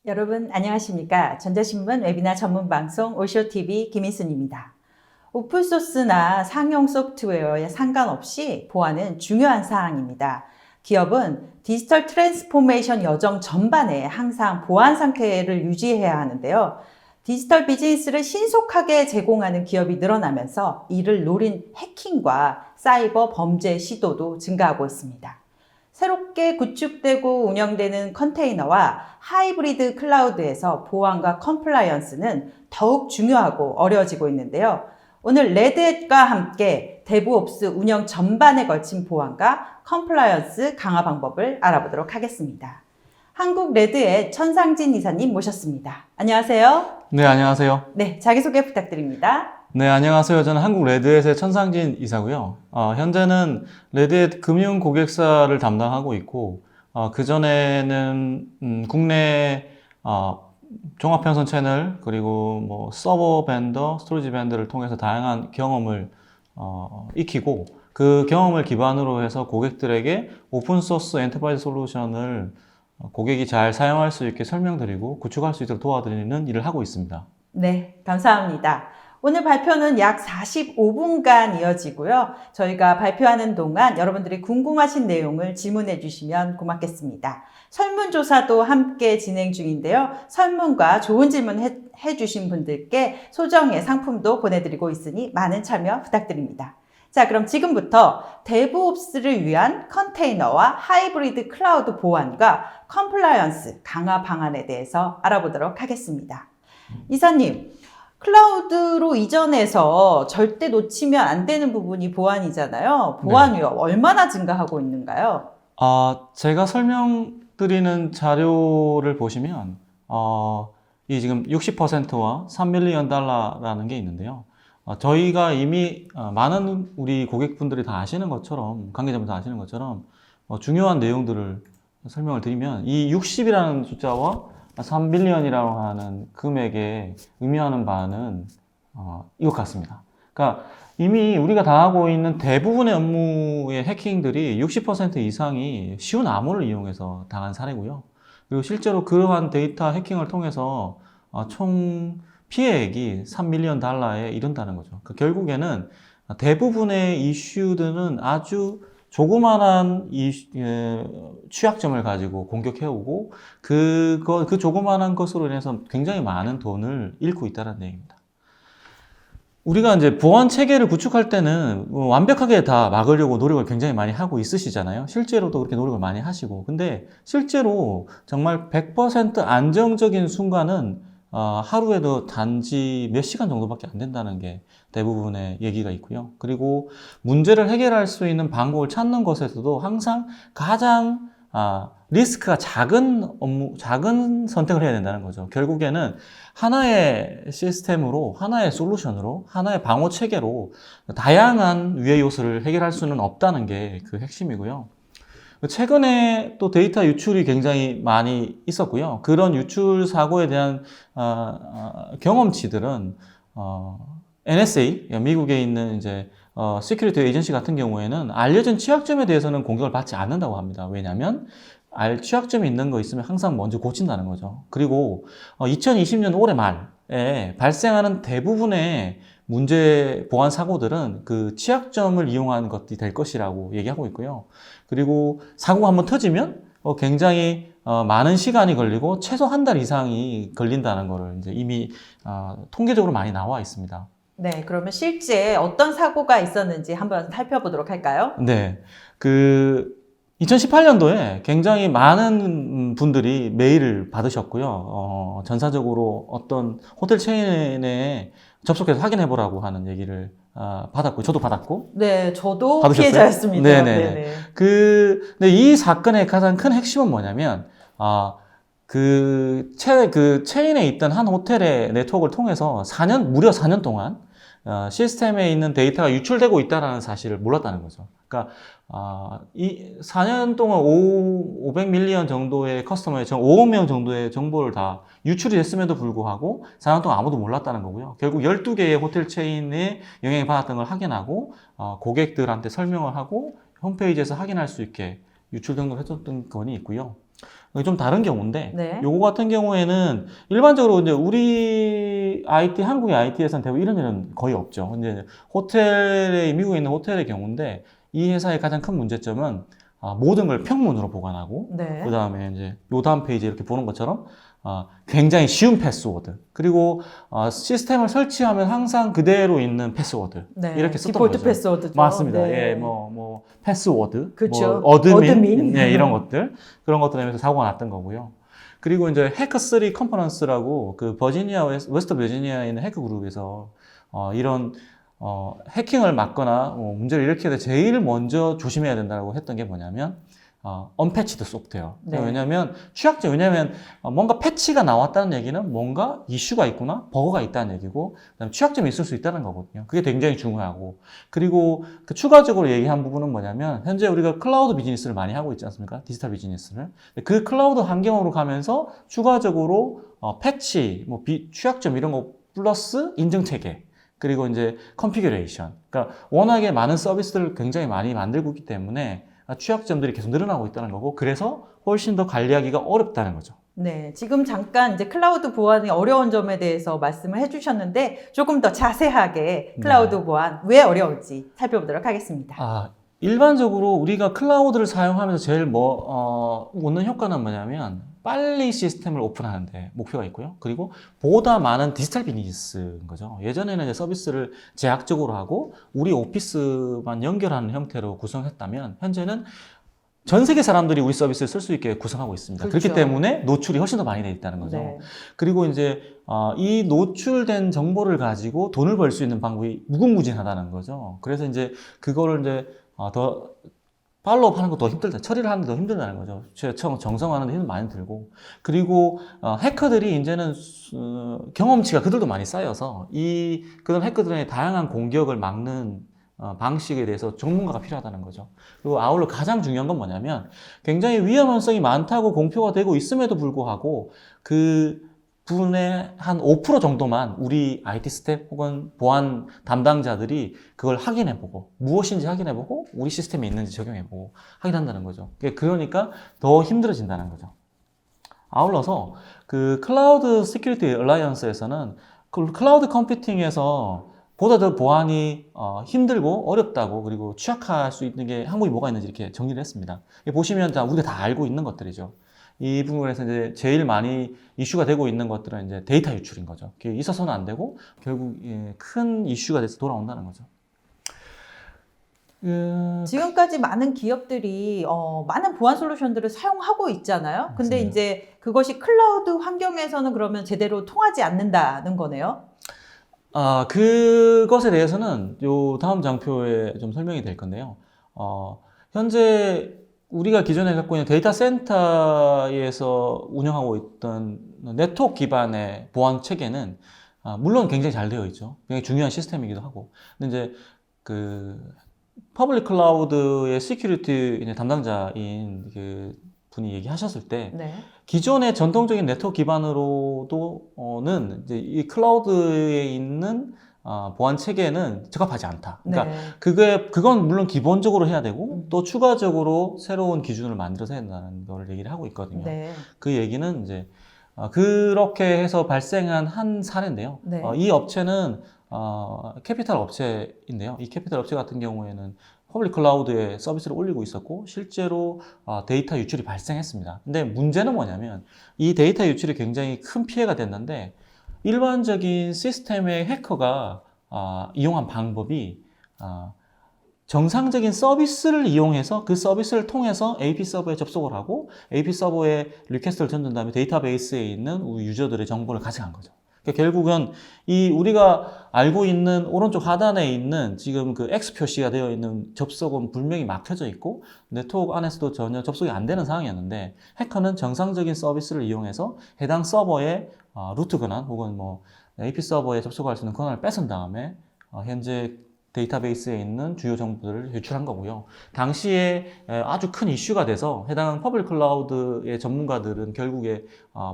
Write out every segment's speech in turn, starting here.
여러분 안녕하십니까? 전자신문 웨비나 전문 방송 오쇼TV 김인순입니다. 오픈소스나 상용 소프트웨어에 상관없이 보안은 중요한 사항입니다. 기업은 디지털 트랜스포메이션 여정 전반에 항상 보안 상태를 유지해야 하는데요. 디지털 비즈니스를 신속하게 제공하는 기업이 늘어나면서 이를 노린 해킹과 사이버 범죄 시도도 증가하고 있습니다. 새롭게 구축되고 운영되는 컨테이너와 하이브리드 클라우드에서 보안과 컴플라이언스는 더욱 중요하고 어려워지고 있는데요. 오늘 레드햇과 함께 데브옵스 운영 전반에 걸친 보안과 컴플라이언스 강화 방법을 알아보도록 하겠습니다. 한국 레드햇 천상진 이사님 모셨습니다. 안녕하세요. 네, 안녕하세요. 네, 자기소개 부탁드립니다. 네, 안녕하세요. 저는 한국 레드햇의 천상진 이사고요. 현재는 레드햇 금융 고객사를 담당하고 있고, 그전에는 국내 종합편선 채널, 그리고 뭐 서버 벤더, 스토리지 벤더를 통해서 다양한 경험을 익히고, 그 경험을 기반으로 해서 고객들에게 오픈소스 엔터프라이즈 솔루션을 고객이 잘 사용할 수 있게 설명드리고 구축할 수 있도록 도와드리는 일을 하고 있습니다. 네, 감사합니다. 오늘 발표는 약 45분간 이어지고요. 저희가 발표하는 동안 여러분들이 궁금하신 내용을 질문해 주시면 고맙겠습니다. 설문조사도 함께 진행 중인데요. 설문과 좋은 질문 해 주신 분들께 소정의 상품도 보내드리고 있으니 많은 참여 부탁드립니다. 자, 그럼 지금부터 데브옵스를 위한 컨테이너와 하이브리드 클라우드 보안과 컴플라이언스 강화 방안에 대해서 알아보도록 하겠습니다. 이사님, 클라우드로 이전해서 절대 놓치면 안 되는 부분이 보안이잖아요. 보안 위험 얼마나 증가하고 있는가요? 제가 설명드리는 자료를 보시면, 이 지금 60%와 3밀리언 달러라는 게 있는데요. 저희가 이미 많은 우리 고객분들이 다 아시는 것처럼, 관계자분들 다 아시는 것처럼, 중요한 내용들을 설명을 드리면, 이 60이라는 숫자와 3빌리언이라고 하는 금액에 의미하는 바는 이것 같습니다. 그러니까 이미 우리가 당하고 있는 대부분의 업무의 해킹들이 60% 이상이 쉬운 암호를 이용해서 당한 사례고요. 그리고 실제로 그러한 데이터 해킹을 통해서 총 피해액이 3밀리언 달러에 이른다는 거죠. 그러니까 결국에는 대부분의 이슈들은 아주 조그만한 취약점을 가지고 공격해오고 그 조그만한 것으로 인해서 굉장히 많은 돈을 잃고 있다는 얘기입니다. 우리가 이제 보안 체계를 구축할 때는 완벽하게 다 막으려고 노력을 굉장히 많이 하고 있으시잖아요. 실제로도 그렇게 노력을 많이 하시고. 근데 실제로 정말 100% 안정적인 순간은 하루에도 단지 몇 시간 정도밖에 안 된다는 게 대부분의 얘기가 있고요. 그리고 문제를 해결할 수 있는 방법을 찾는 것에서도 항상 가장 리스크가 작은 선택을 해야 된다는 거죠. 결국에는 하나의 시스템으로, 하나의 솔루션으로, 하나의 방어 체계로 다양한 위해 요소를 해결할 수는 없다는 게 그 핵심이고요. 최근에 또 데이터 유출이 굉장히 많이 있었고요. 그런 유출 사고에 대한 경험치들은 NSA, 미국에 있는 이제 시큐리티 에이전시 같은 경우에는 알려진 취약점에 대해서는 공격을 받지 않는다고 합니다. 왜냐하면 취약점이 있는 거 있으면 항상 먼저 고친다는 거죠. 그리고 2020년 올해 말에 발생하는 대부분의 문제 보안 사고들은 그 취약점을 이용한 것이 될 것이라고 얘기하고 있고요. 그리고 사고가 한번 터지면 굉장히 많은 시간이 걸리고 최소 한 달 이상이 걸린다는 거를 이제 이미 통계적으로 많이 나와 있습니다. 네, 그러면 실제 어떤 사고가 있었는지 한번 살펴보도록 할까요? 네. 2018년도에 굉장히 많은 분들이 메일을 받으셨고요. 전사적으로 어떤 호텔 체인에 접속해서 확인해 보라고 하는 얘기를 받았고, 저도 받았고. 네, 저도 받으셨어요? 피해자였습니다. 네네. 근데 이 사건의 가장 큰 핵심은 뭐냐면, 그 체인에 있던 한 호텔의 네트워크를 통해서 무려 4년 동안 시스템에 있는 데이터가 유출되고 있다는 사실을 몰랐다는 거죠. 그러니까 이 4년 동안 500밀리언 정도의 커스터머의 5억 명 정도의 정보를 다 유출이 됐음에도 불구하고 4년 동안 아무도 몰랐다는 거고요. 결국 12개의 호텔 체인에 영향을 받았던 걸 확인하고 고객들한테 설명을 하고 홈페이지에서 확인할 수 있게 유출 등록을 해줬던 건이 있고요. 좀 다른 경우인데, 네. 요거 같은 경우에는 일반적으로 이제 우리 IT, 한국의 IT에서는 대부분 이런 일은 거의 없죠. 이제 호텔에, 미국에 있는 호텔의 경우인데, 이 회사의 가장 큰 문제점은 모든 걸 평문으로 보관하고, 네. 그 다음에 이제 요 다음 페이지에 이렇게 보는 것처럼 굉장히 쉬운 패스워드, 그리고 시스템을 설치하면 항상 그대로 있는 패스워드, 네. 이렇게 썼던 디폴트 거죠. 패스워드죠. 맞습니다. 네. 예, 뭐 패스워드, 그쵸. 뭐 어드민, 어드민. 예, 이런 것들, 그런 것들 때문에 사고가 났던 거고요. 그리고 이제 해커3 컨퍼런스라고 그 웨스트 버지니아에 있는 해커 그룹에서 이런 해킹을 막거나 문제를 일으킬 때 제일 먼저 조심해야 된다고 했던 게 뭐냐면 언패치드 소프트웨어. 네. 왜냐면 왜냐면 뭔가 패치가 나왔다는 얘기는 뭔가 이슈가 있구나, 버그가 있다는 얘기고, 그다음에 취약점이 있을 수 있다는 거거든요. 그게 굉장히 중요하고, 그리고 그 추가적으로 얘기한 부분은 뭐냐면 현재 우리가 클라우드 비즈니스를 많이 하고 있지 않습니까? 디지털 비즈니스를. 그 클라우드 환경으로 가면서 추가적으로 패치, 취약점 이런 거 플러스 인증 체계. 그리고 이제 컨피규레이션. 그러니까 워낙에 많은 서비스들을 굉장히 많이 만들고 있기 때문에 취약점들이 계속 늘어나고 있다는 거고, 그래서 훨씬 더 관리하기가 어렵다는 거죠. 네, 지금 잠깐 이제 클라우드 보안이 어려운 점에 대해서 말씀을 해주셨는데 조금 더 자세하게 클라우드 보안 왜 어려울지 살펴보도록 하겠습니다. 일반적으로 우리가 클라우드를 사용하면서 제일 얻는 효과는 뭐냐면 빨리 시스템을 오픈하는 데 목표가 있고요. 그리고 보다 많은 디지털 비즈니스인 거죠. 예전에는 이제 서비스를 제약적으로 하고 우리 오피스만 연결하는 형태로 구성했다면 현재는 전 세계 사람들이 우리 서비스를 쓸 수 있게 구성하고 있습니다. 그렇죠. 그렇기 때문에 노출이 훨씬 더 많이 돼 있다는 거죠. 네. 그리고 이제 이 노출된 정보를 가지고 돈을 벌 수 있는 방법이 무궁무진하다는 거죠. 그래서 이제 그거를 이제 더 팔로우 하는 것도 더 힘들다, 처리를 하는 게 더 힘들다는 거죠. 정성하는 데 힘이 많이 들고, 그리고 해커들이 이제는 경험치가 그들도 많이 쌓여서 그런 해커들의 다양한 공격을 막는 방식에 대해서 전문가가 필요하다는 거죠. 그리고 아울러 가장 중요한 건 뭐냐면 굉장히 위험성이 많다고 공표가 되고 있음에도 불구하고 그 부분의 한 5% 정도만 우리 IT 스텝 혹은 보안 담당자들이 그걸 확인해보고 무엇인지 확인해보고 우리 시스템에 있는지 적용해보고 확인한다는 거죠. 그러니까 더 힘들어진다는 거죠. 아울러서 그 클라우드 시큐리티 얼라이언스에서는 클라우드 컴퓨팅에서 보다 더 보안이 힘들고 어렵다고, 그리고 취약할 수 있는 게 항목이 뭐가 있는지 이렇게 정리를 했습니다. 보시면 우리가 다 알고 있는 것들이죠. 이 부분에서 이제 제일 많이 이슈가 되고 있는 것들은 이제 데이터 유출인 거죠. 그게 있어서는 안 되고 결국 큰 이슈가 돼서 돌아온다는 거죠. 지금까지 많은 기업들이 많은 보안 솔루션들을 사용하고 있잖아요. 근데 맞습니다. 이제 그것이 클라우드 환경에서는 그러면 제대로 통하지 않는다는 거네요. 그것에 대해서는 요 다음 장표에 좀 설명이 될 건데요. 현재 우리가 기존에 갖고 있는 데이터 센터에서 운영하고 있던 네트워크 기반의 보안 체계는 물론 굉장히 잘 되어 있죠. 굉장히 중요한 시스템이기도 하고. 근데 이제 그 퍼블릭 클라우드의 시큐리티 담당자인 그 분이 얘기하셨을 때 네. 기존의 전통적인 네트워크 기반으로는 이제 이 클라우드에 있는 보안 체계는 적합하지 않다. 그러니까 네. 그건 물론 기본적으로 해야 되고 또 추가적으로 새로운 기준을 만들어서 해야 된다는 걸 얘기를 하고 있거든요. 네. 그 얘기는 이제 그렇게 해서 발생한 한 사례인데요. 네. 이 업체는 캐피탈 업체인데요. 이 캐피탈 업체 같은 경우에는 퍼블릭 클라우드에 서비스를 올리고 있었고 실제로 데이터 유출이 발생했습니다. 근데 문제는 뭐냐면 이 데이터 유출이 굉장히 큰 피해가 됐는데 일반적인 시스템의 해커가 이용한 방법이 정상적인 서비스를 이용해서 그 서비스를 통해서 AP 서버에 접속을 하고 AP 서버에 리퀘스트를 던진 다음에 데이터베이스에 있는 우리 유저들의 정보를 가져간 거죠. 그러니까 결국은 우리가 알고 있는 오른쪽 하단에 있는 지금 그 X 표시가 되어 있는 접속은 분명히 막혀져 있고 네트워크 안에서도 전혀 접속이 안 되는 상황이었는데 해커는 정상적인 서비스를 이용해서 해당 서버에 루트 권한 혹은 AP 서버에 접속할 수 있는 권한을 뺏은 다음에 현재 데이터베이스에 있는 주요 정보들을 유출한 거고요. 당시에 아주 큰 이슈가 돼서 해당 퍼블릭 클라우드의 전문가들은 결국에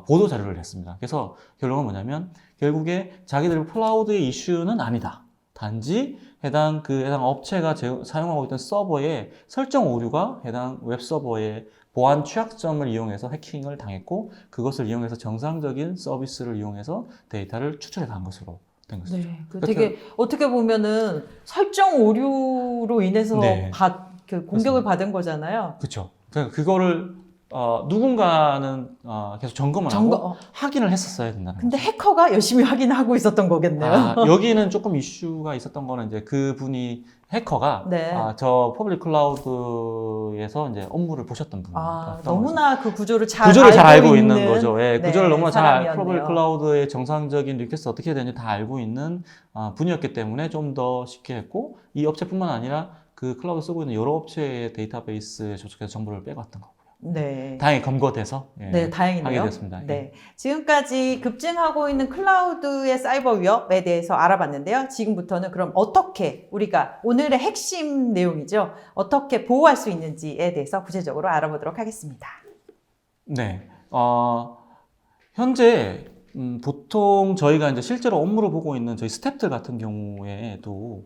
보도 자료를 냈습니다. 그래서 결론은 뭐냐면 결국에 자기들 클라우드의 이슈는 아니다. 단지 해당 업체가 사용하고 있던 서버의 설정 오류가 해당 웹 서버의 보안 취약점을 이용해서 해킹을 당했고, 그것을 이용해서 정상적인 서비스를 이용해서 데이터를 추출해 간 것으로 된 것이죠. 네, 그 되게 어떻게 보면은 설정 오류로 인해서 네. 그 공격을 받은 거잖아요. 그렇죠. 그러니까 그거를 누군가는 계속 점검을 하고 확인을 했었어야 된다는 근데 거죠. 해커가 열심히 확인하고 있었던 거겠네요. 여기는 조금 이슈가 있었던 거는 이제 그분이 해커가 네. 저 퍼블릭 클라우드에서 이제 업무를 보셨던 분이니까 너무나 그 구조를 잘 알고 있는 거죠. 예, 네, 구조를 너무나 잘 퍼블릭 사람이었네요. 클라우드의 정상적인 리퀘스트 어떻게 해야 되는지 다 알고 있는 분이었기 때문에 좀 더 쉽게 했고, 이 업체뿐만 아니라 그 클라우드 쓰고 있는 여러 업체의 데이터베이스에 접속해서 정보를 빼갔던 거고요. 네. 다행히 검거돼서 네, 다행이네요. 하게 됐습니다. 네. 지금까지 급증하고 있는 클라우드의 사이버 위협에 대해서 알아봤는데요. 지금부터는 그럼 어떻게 우리가 오늘의 핵심 내용이죠. 어떻게 보호할 수 있는지에 대해서 구체적으로 알아보도록 하겠습니다. 네. 현재 보통 저희가 이제 실제로 업무를 보고 있는 저희 스태프들 같은 경우에도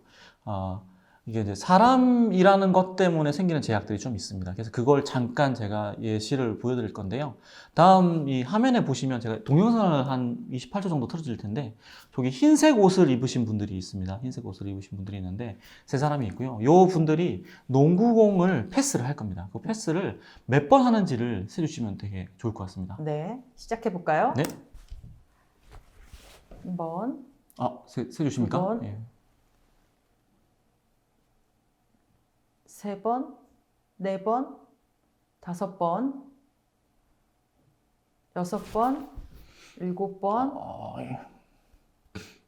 이게 이제 사람이라는 것 때문에 생기는 제약들이 좀 있습니다. 그래서 그걸 잠깐 제가 예시를 보여드릴 건데요. 다음 이 화면에 보시면 제가 동영상을 한 28초 정도 틀어드릴 텐데, 저기 흰색 옷을 입으신 분들이 있습니다. 흰색 옷을 입으신 분들이 있는데 세 사람이 있고요. 요 분들이 농구공을 패스를 할 겁니다. 그 패스를 몇 번 하는지를 세주시면 되게 좋을 것 같습니다. 네, 시작해 볼까요? 네. 한번. 세주십니까? 두 번. 예. 3번, 4번, 5번, 6번, 7번,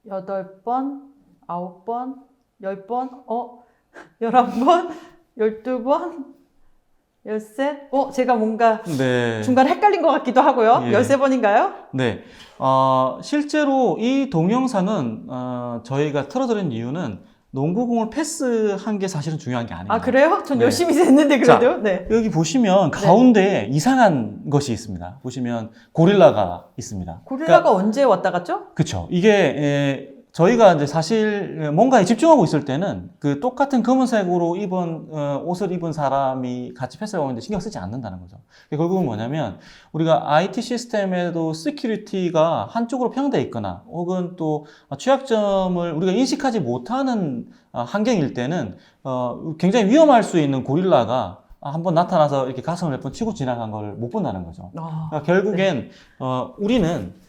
8번, 9번, 10번, 11번, 12번, 13. 제가 뭔가 네. 중간에 헷갈린 것 같기도 하고요. 예. 13번인가요? 네. 실제로 이 동영상은 저희가 틀어드린 이유는 농구공을 패스한 게 사실은 중요한 게 아니에요. 그래요? 전 네. 열심히 했는데 그래도. 네. 여기 보시면 가운데에 이상한 것이 있습니다. 보시면 고릴라가 있습니다. 고릴라가 언제 왔다 갔죠? 그렇죠. 이게 저희가 이제 사실 뭔가에 집중하고 있을 때는 그 똑같은 검은색으로 입은 옷을 입은 사람이 같이 패스를 하고 있는데 신경 쓰지 않는다는 거죠. 결국은 뭐냐면 우리가 IT 시스템에도 시큐리티가 한쪽으로 편향되어 있거나 혹은 또 취약점을 우리가 인식하지 못하는 환경일 때는 굉장히 위험할 수 있는 고릴라가 한번 나타나서 이렇게 가슴을 몇 번 치고 지나간 걸 못 본다는 거죠. 그러니까 결국엔 우리는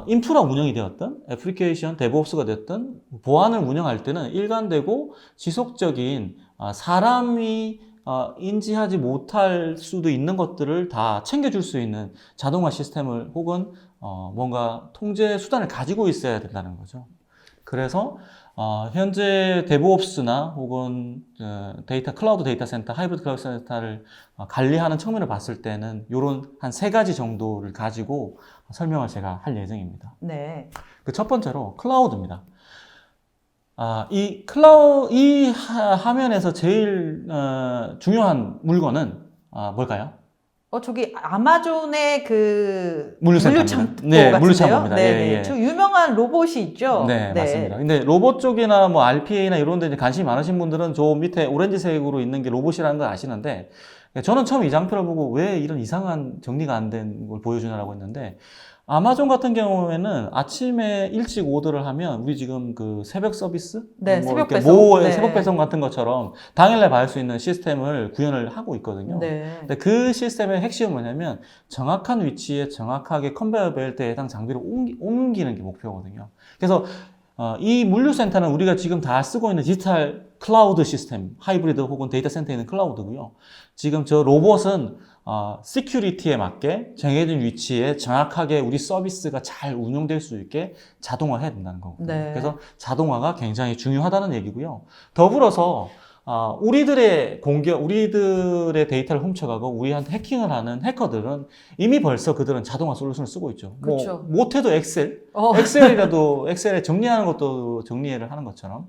인프라 운영이 되었든 애플리케이션 데브옵스가 되었든 보안을 운영할 때는 일관되고 지속적인 사람이 인지하지 못할 수도 있는 것들을 다 챙겨줄 수 있는 자동화 시스템을 혹은 뭔가 통제 수단을 가지고 있어야 된다는 거죠. 그래서 현재 데브옵스나 혹은 클라우드 데이터 센터, 하이브리드 클라우드 센터를 관리하는 측면을 봤을 때는 이런 한 3가지 정도를 가지고 설명을 제가 할 예정입니다. 네. 그 첫 번째로 클라우드입니다. 이 화면에서 제일 중요한 물건은 뭘까요? 저기 아마존의 그 물류센터입니다. 물류창고 물류창고입니다. 네. 저 유명한 로봇이 있죠. 네, 맞습니다. 근데 로봇 쪽이나 뭐 RPA나 이런 데 관심이 많으신 분들은 저 밑에 오렌지색으로 있는 게 로봇이라는 걸 아시는데, 저는 처음 이 장표를 보고 왜 이런 이상한 정리가 안 된 걸 보여주냐라고 했는데, 아마존 같은 경우에는 아침에 일찍 오더를 하면 우리 지금 그 새벽 서비스? 네, 새벽 배송. 새벽 배송 같은 것처럼 당일날 받을 수 있는 시스템을 구현을 하고 있거든요. 네. 근데 그 시스템의 핵심은 뭐냐면 정확한 위치에 정확하게 컨베이어 벨트에 해당 장비를 옮기는 게 목표거든요. 그래서 이 물류센터는 우리가 지금 다 쓰고 있는 디지털 클라우드 시스템, 하이브리드 혹은 데이터 센터에 있는 클라우드고요. 지금 저 로봇은 시큐리티에 맞게 정해진 위치에 정확하게 우리 서비스가 잘 운영될 수 있게 자동화해야 된다는 거거든요. 네. 그래서 자동화가 굉장히 중요하다는 얘기고요. 더불어서 우리들의 데이터를 훔쳐가고 우리한테 해킹을 하는 해커들은 이미 벌써 그들은 자동화 솔루션을 쓰고 있죠. 그렇죠. 못해도 엑셀에 정리하는 것도 정리를 하는 것처럼.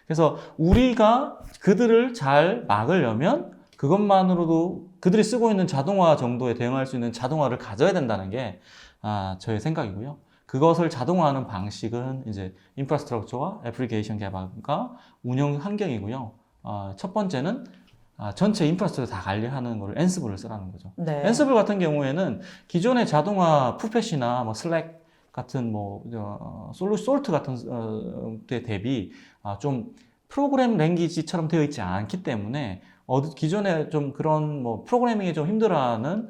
그래서 우리가 그들을 잘 막으려면 그것만으로도 그들이 쓰고 있는 자동화 정도에 대응할 수 있는 자동화를 가져야 된다는 게 저의 생각이고요. 그것을 자동화하는 방식은 이제 인프라스트럭처와 애플리케이션 개발과 운영 환경이고요. 첫 번째는 전체 인프라스트럭처 다 관리하는 거를 앤스블을 쓰라는 거죠. 네. 앤스블 같은 경우에는 기존의 자동화 푸펫이나 뭐 슬랙 같은 솔트 같은 데 대비 좀 프로그램 랭귀지처럼 되어 있지 않기 때문에 기존에 좀 그런 프로그래밍에 좀 힘들어하는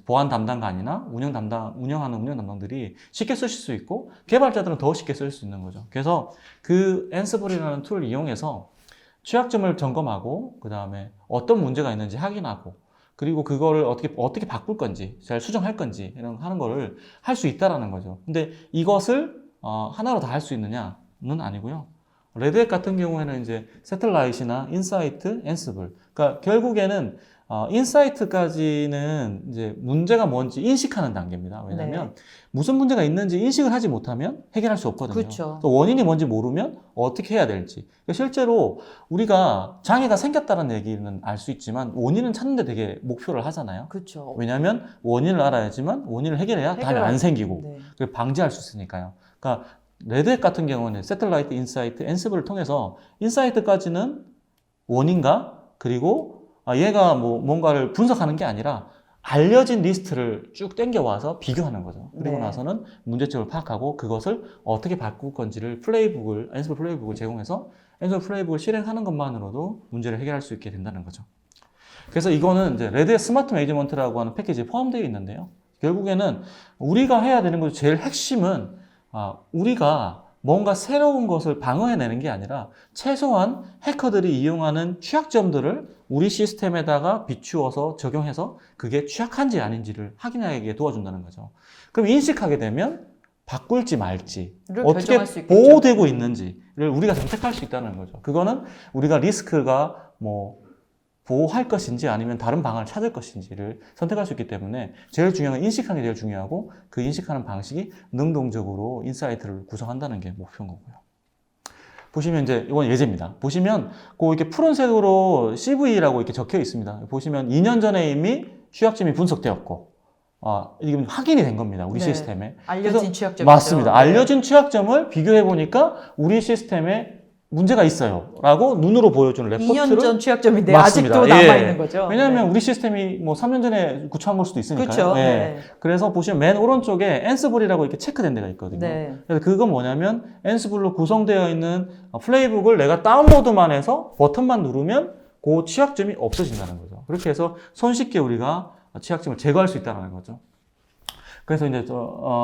보안 담당관이나 운영하는 운영 담당들이 쉽게 쓰실 수 있고 개발자들은 더 쉽게 쓸 수 있는 거죠. 그래서 그 앤스블이라는 툴을 이용해서 취약점을 점검하고 그 다음에 어떤 문제가 있는지 확인하고 그리고 그거를 어떻게 바꿀 건지 잘 수정할 건지 이런 하는 거를 할 수 있다라는 거죠. 근데 이것을 하나로 다 할 수 있느냐는 아니고요. 레드햇 같은 경우에는 이제 세틀라이트나 인사이트, 앤스블. 그러니까 결국에는 인사이트까지는 이제 문제가 뭔지 인식하는 단계입니다. 왜냐하면 무슨 문제가 있는지 인식을 하지 못하면 해결할 수 없거든요. 그렇죠. 또 원인이 뭔지 모르면 어떻게 해야 될지. 그러니까 실제로 우리가 장애가 생겼다는 얘기는 알 수 있지만 원인은 찾는데 되게 목표를 하잖아요. 그렇죠. 왜냐하면 원인을 알아야지만 원인을 해결해야 다음에 안 생기고 네. 그걸 방지할 수 있으니까요. 그러니까 레드햇 같은 경우는 세틀라이트, 인사이트, 앤스블을 통해서 인사이트까지는 원인과 그리고 얘가 뭔가를 분석하는 게 아니라 알려진 리스트를 쭉 땡겨와서 비교하는 거죠. 그리고 나서는 문제점을 파악하고 그것을 어떻게 바꿀 건지를 앤스블 플레이북을 제공해서 앤스블 플레이북을 실행하는 것만으로도 문제를 해결할 수 있게 된다는 거죠. 그래서 이거는 이제 레드햇 스마트 매니지먼트라고 하는 패키지에 포함되어 있는데요. 결국에는 우리가 해야 되는 것 제일 핵심은 우리가 뭔가 새로운 것을 방어해내는 게 아니라 최소한 해커들이 이용하는 취약점들을 우리 시스템에다가 비추어서 적용해서 그게 취약한지 아닌지를 확인하게 도와준다는 거죠. 그럼 인식하게 되면 바꿀지 말지 어떻게 보호되고 있는지를 우리가 선택할 수 있다는 거죠. 그거는 우리가 리스크가 보호할 것인지 아니면 다른 방안을 찾을 것인지를 선택할 수 있기 때문에 제일 중요한 건 인식하는 게 제일 중요하고 그 인식하는 방식이 능동적으로 인사이트를 구성한다는 게 목표인 거고요. 보시면 이제 이건 예제입니다. 보시면 이렇게 푸른색으로 CV라고 이렇게 적혀 있습니다. 보시면 2년 전에 이미 취약점이 분석되었고 이게 확인이 된 겁니다. 우리 시스템에. 알려진 취약점이죠. 맞습니다. 알려진 취약점을 비교해 보니까 우리 시스템에 문제가 있어요. 라고 눈으로 보여주는 레포트를 2년 전 취약점인데 맞습니다. 아직도 남아있는 거죠. 왜냐하면 우리 시스템이 3년 전에 구축한 걸 수도 있으니까요. 그렇죠. 그래서 보시면 맨 오른쪽에 앤스블이라고 이렇게 체크된 데가 있거든요. 그래서 그건 뭐냐면 앤스블로 구성되어 있는 플레이북을 내가 다운로드만 해서 버튼만 누르면 그 취약점이 없어진다는 거죠. 그렇게 해서 손쉽게 우리가 취약점을 제거할 수 있다는 거죠. 그래서 이제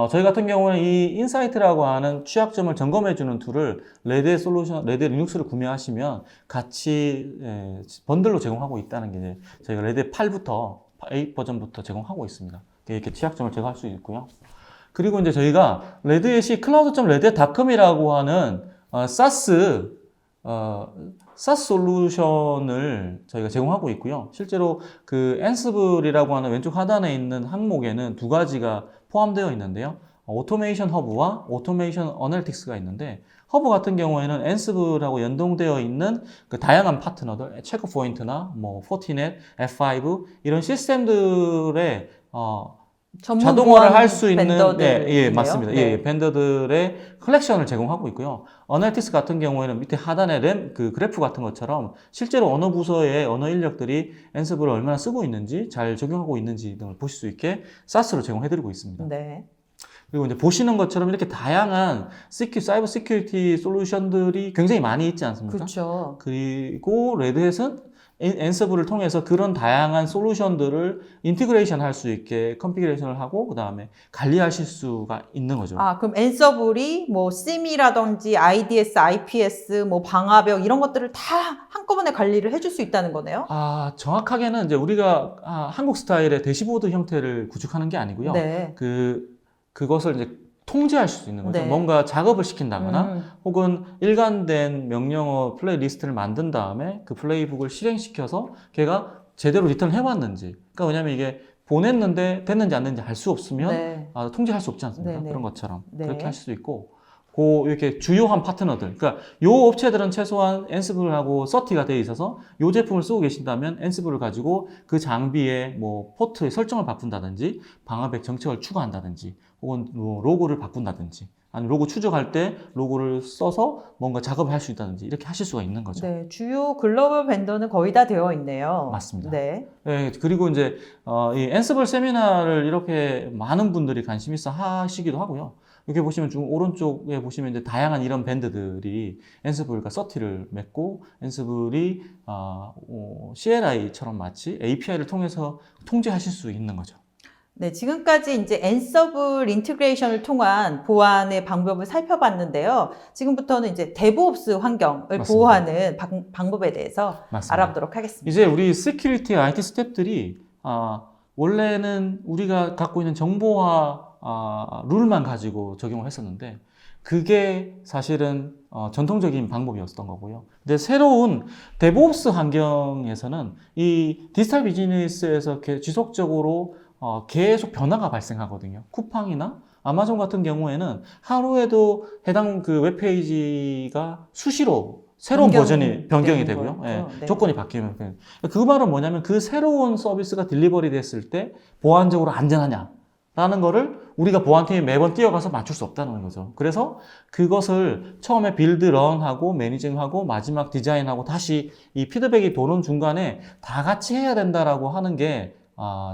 저희 같은 경우는 이 인사이트라고 하는 취약점을 점검해주는 툴을 레드 리눅스를 구매하시면 같이 번들로 제공하고 있다는 게 이제 저희가 레드 8부터 8 버전부터 제공하고 있습니다. 이렇게 취약점을 제거할 수 있고요. 그리고 이제 저희가 레드햇이 cloud.redhat.com이라고 하는 SaaS 솔루션을 저희가 제공하고 있고요. 실제로 그 앤스블이라고 하는 왼쪽 하단에 있는 항목에는 두 가지가 포함되어 있는데요. 오토메이션 허브와 오토메이션 어널틱스가 있는데 허브 같은 경우에는 앤스블하고 연동되어 있는 그 다양한 파트너들, 체크포인트나 포티넷, F5 이런 시스템들의 자동화를 할 수 있는 맞습니다. 벤더들의 컬렉션을 제공하고 있고요. 어널틱스 같은 경우에는 밑에 하단에 그 그래프 같은 것처럼 실제로 어느 부서의 언어 인력들이 앤스블을 얼마나 쓰고 있는지 잘 적용하고 있는지 등을 보실 수 있게 SaaS로 제공해드리고 있습니다. 그리고 이제 보시는 것처럼 이렇게 다양한 사이버 시큐리티 솔루션들이 굉장히 많이 있지 않습니까? 그렇죠. 그리고 레드햇은 앤서블을 통해서 그런 다양한 솔루션들을 인티그레이션 할 수 있게 컨피그레이션을 하고 그 다음에 관리하실 수가 있는 거죠. 그럼 앤서블이 SIEM이라든지 IDS, IPS, 방화벽 이런 것들을 다 한꺼번에 관리를 해줄 수 있다는 거네요? 정확하게는 이제 우리가 한국 스타일의 대시보드 형태를 구축하는 게 아니고요. 그것을 이제 통제할 수 있는 거죠. 뭔가 작업을 시킨다거나 혹은 일관된 명령어 플레이 리스트를 만든 다음에 그 플레이북을 실행시켜서 걔가 제대로 리턴을 해왔는지. 그러니까 왜냐면 이게 보냈는데 됐는지 안 됐는지 알 수 없으면 통제할 수 없지 않습니까? 그런 것처럼 그렇게 할 수도 있고 이렇게 주요한 파트너들, 그러니까 요 업체들은 최소한 엔시블하고 서티가 되어 있어서 요 제품을 쓰고 계신다면 엔시블을 가지고 그 장비의 뭐 포트의 설정을 바꾼다든지 방화벽 정책을 추가한다든지 혹은 뭐 로고를 바꾼다든지 아니면 로고 추적할 때 로고를 써서 뭔가 작업을 할 수 있다든지 이렇게 하실 수가 있는 거죠. 네, 주요 글로벌 벤더는 거의 다 되어 있네요. 맞습니다. 네. 네, 그리고 이제 이 엔시블 세미나를 이렇게 많은 분들이 관심 있어 하시기도 하고요. 여기 보시면 중 오른쪽에 보시면 이제 다양한 이런 밴드들이 엔시블과 서티를 맺고 엔시블이 CLI처럼 마치 API를 통해서 통제하실 수 있는 거죠. 네, 지금까지 이제 앤서블 인티그레이션을 통한 보안의 방법을 살펴봤는데요. 지금부터는 이제 데브옵스 환경을 맞습니다. 보호하는 방법에 대해서 맞습니다. 알아보도록 하겠습니다. 이제 우리 시큐리티 IT 스텝들이 원래는 우리가 갖고 있는 정보화 룰만 가지고 적용을 했었는데 그게 사실은 전통적인 방법이었던 거고요. 근데 새로운 데브옵스 환경에서는 이 디지털 비즈니스에서 지속적으로 계속 변화가 발생하거든요. 쿠팡이나 아마존 같은 경우에는 하루에도 해당 그 웹페이지가 수시로 새로운 버전이 변경이 되고요. 예, 네. 조건이 바뀌면. 그 말은 뭐냐면 그 새로운 서비스가 딜리버리 됐을 때 보안적으로 안전하냐라는 거를 우리가 보안팀이 매번 뛰어가서 맞출 수 없다는 거죠. 그래서 그것을 처음에 빌드, 런하고 매니징하고 마지막 디자인하고 다시 이 피드백이 도는 중간에 다 같이 해야 된다라고 하는 게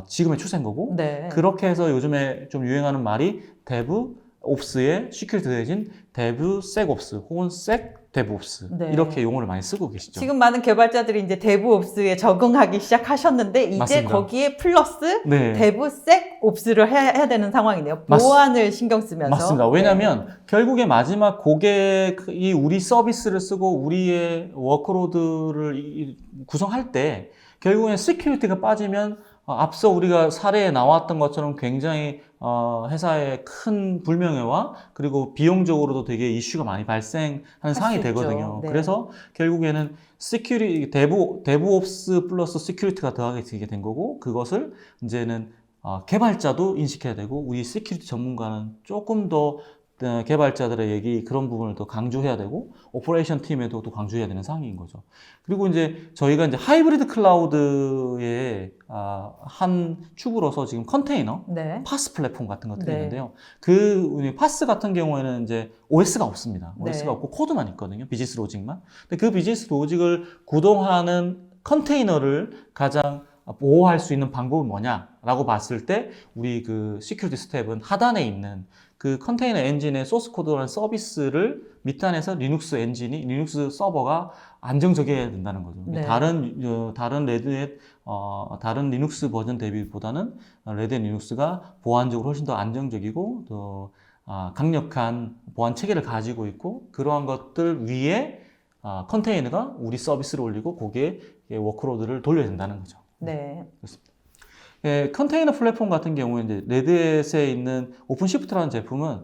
지금의 추세인 거고 네. 그렇게 해서 요즘에 좀 유행하는 말이 데브옵스의 시큐리티 대신 데브섹옵스 혹은 섹데브옵스 네. 이렇게 용어를 많이 쓰고 계시죠. 지금 많은 개발자들이 이제 데브옵스에 적응하기 시작하셨는데 이제 맞습니다. 거기에 플러스 네. 데브섹옵스를 해야 되는 상황이네요. 맞- 보안을 신경 쓰면서. 맞습니다. 왜냐하면 결국에 마지막 고객이 우리 서비스를 쓰고 우리의 워크로드를 구성할 때 결국엔 시큐리티가 빠지면 앞서 우리가 사례에 나왔던 것처럼 굉장히 회사에 큰 불명예와 그리고 비용적으로도 되게 이슈가 많이 발생하는 상황이 수 있죠. 되거든요. 네. 그래서 결국에는 데브옵스 플러스 시큐리티가 더하게 되게 된 거고 그것을 이제는 개발자도 인식해야 되고 우리 시큐리티 전문가는 조금 더 개발자들의 얘기 그런 부분을 더 강조해야 되고 오퍼레이션 팀에도 또 강조해야 되는 상황인 거죠. 그리고 이제 저희가 이제 하이브리드 클라우드의 한 축으로서 지금 컨테이너, 네. 파스 플랫폼 같은 것들이 네. 있는데요. 그 파스 같은 경우에는 이제 OS가 없습니다. OS가 네. 없고 코드만 있거든요. 비즈니스 로직만. 근데 그 비즈니스 로직을 구동하는 컨테이너를 가장 보호할 수 있는 방법은 뭐냐라고 봤을 때 우리 그 시큐리티 스텝은 하단에 있는 그 컨테이너 엔진의 소스 코드라는 서비스를 밑단에서 리눅스 서버가 안정적이어야 된다는 거죠. 네. 다른 레드햇 다른 리눅스 버전 대비보다는 레드햇 리눅스가 보안적으로 훨씬 더 안정적이고 더 강력한 보안 체계를 가지고 있고 그러한 것들 위에 컨테이너가 우리 서비스를 올리고 거기에 워크로드를 돌려야 된다는 거죠. 네. 그렇습니다. 컨테이너 플랫폼 같은 경우에 이제 레드햇에 있는 오픈시프트라는 제품은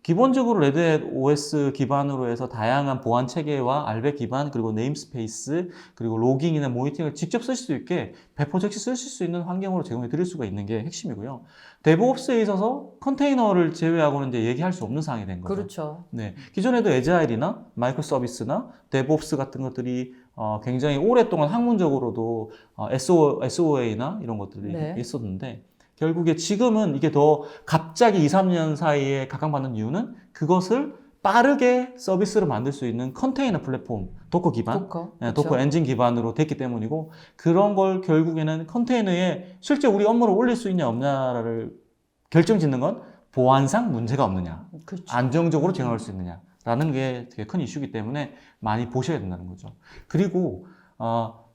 기본적으로 레드햇 OS 기반으로 해서 다양한 보안 체계와 알베 기반 그리고 네임스페이스 그리고 로깅이나 모니터링을 직접 쓰실 수 있게 배포적시 쓰실 수 있는 환경으로 제공해 드릴 수가 있는 게 핵심이고요. 데브옵스에 있어서 컨테이너를 제외하고는 이제 얘기할 수 없는 상황이 된 거죠. 그렇죠. 네, 기존에도 에자일이나 마이크로 서비스나 데브옵스 같은 것들이 굉장히 오랫동안 학문적으로도 SOA나 이런 것들이 네. 있었는데 결국에 지금은 이게 더 갑자기 2, 3년 사이에 각광받는 이유는 그것을 빠르게 서비스를 만들 수 있는 컨테이너 플랫폼, 도커 기반, 도커. 도커 엔진 기반으로 됐기 때문이고 그런 걸 결국에는 컨테이너에 실제 우리 업무를 올릴 수 있냐 없냐를 결정짓는 건 보안상 문제가 없느냐, 그렇죠. 안정적으로 진행할 수 있느냐라는 게 되게 큰 이슈이기 때문에 많이 보셔야 된다는 거죠. 그리고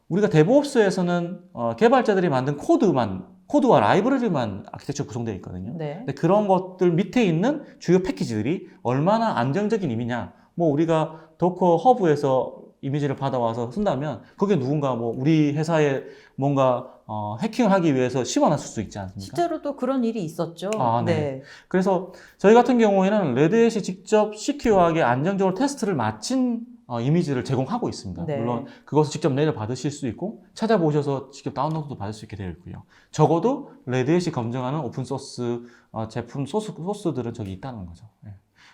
우리가 데브옵스에서는 개발자들이 만든 코드와 라이브러리만 아키텍처 구성되어 있거든요. 네. 근데 그런 것들 밑에 있는 주요 패키지들이 얼마나 안정적인 이미냐. 우리가 도커 허브에서 이미지를 받아와서 쓴다면 거기에 누군가 우리 회사에 뭔가 해킹을 하기 위해서 심어놨을 수 있지 않습니까? 실제로도 그런 일이 있었죠. 네. 그래서 저희 같은 경우에는 레드햇이 직접 시큐어하게 안정적으로 테스트를 마친 이미지를 제공하고 있습니다. 네. 물론 그것을 직접 내려 받으실 수 있고 찾아보셔서 직접 다운로드도 받을 수 있게 되어 있고요. 적어도 레드햇이 검증하는 오픈소스 제품 소스들은 저기 있다는 거죠. 네.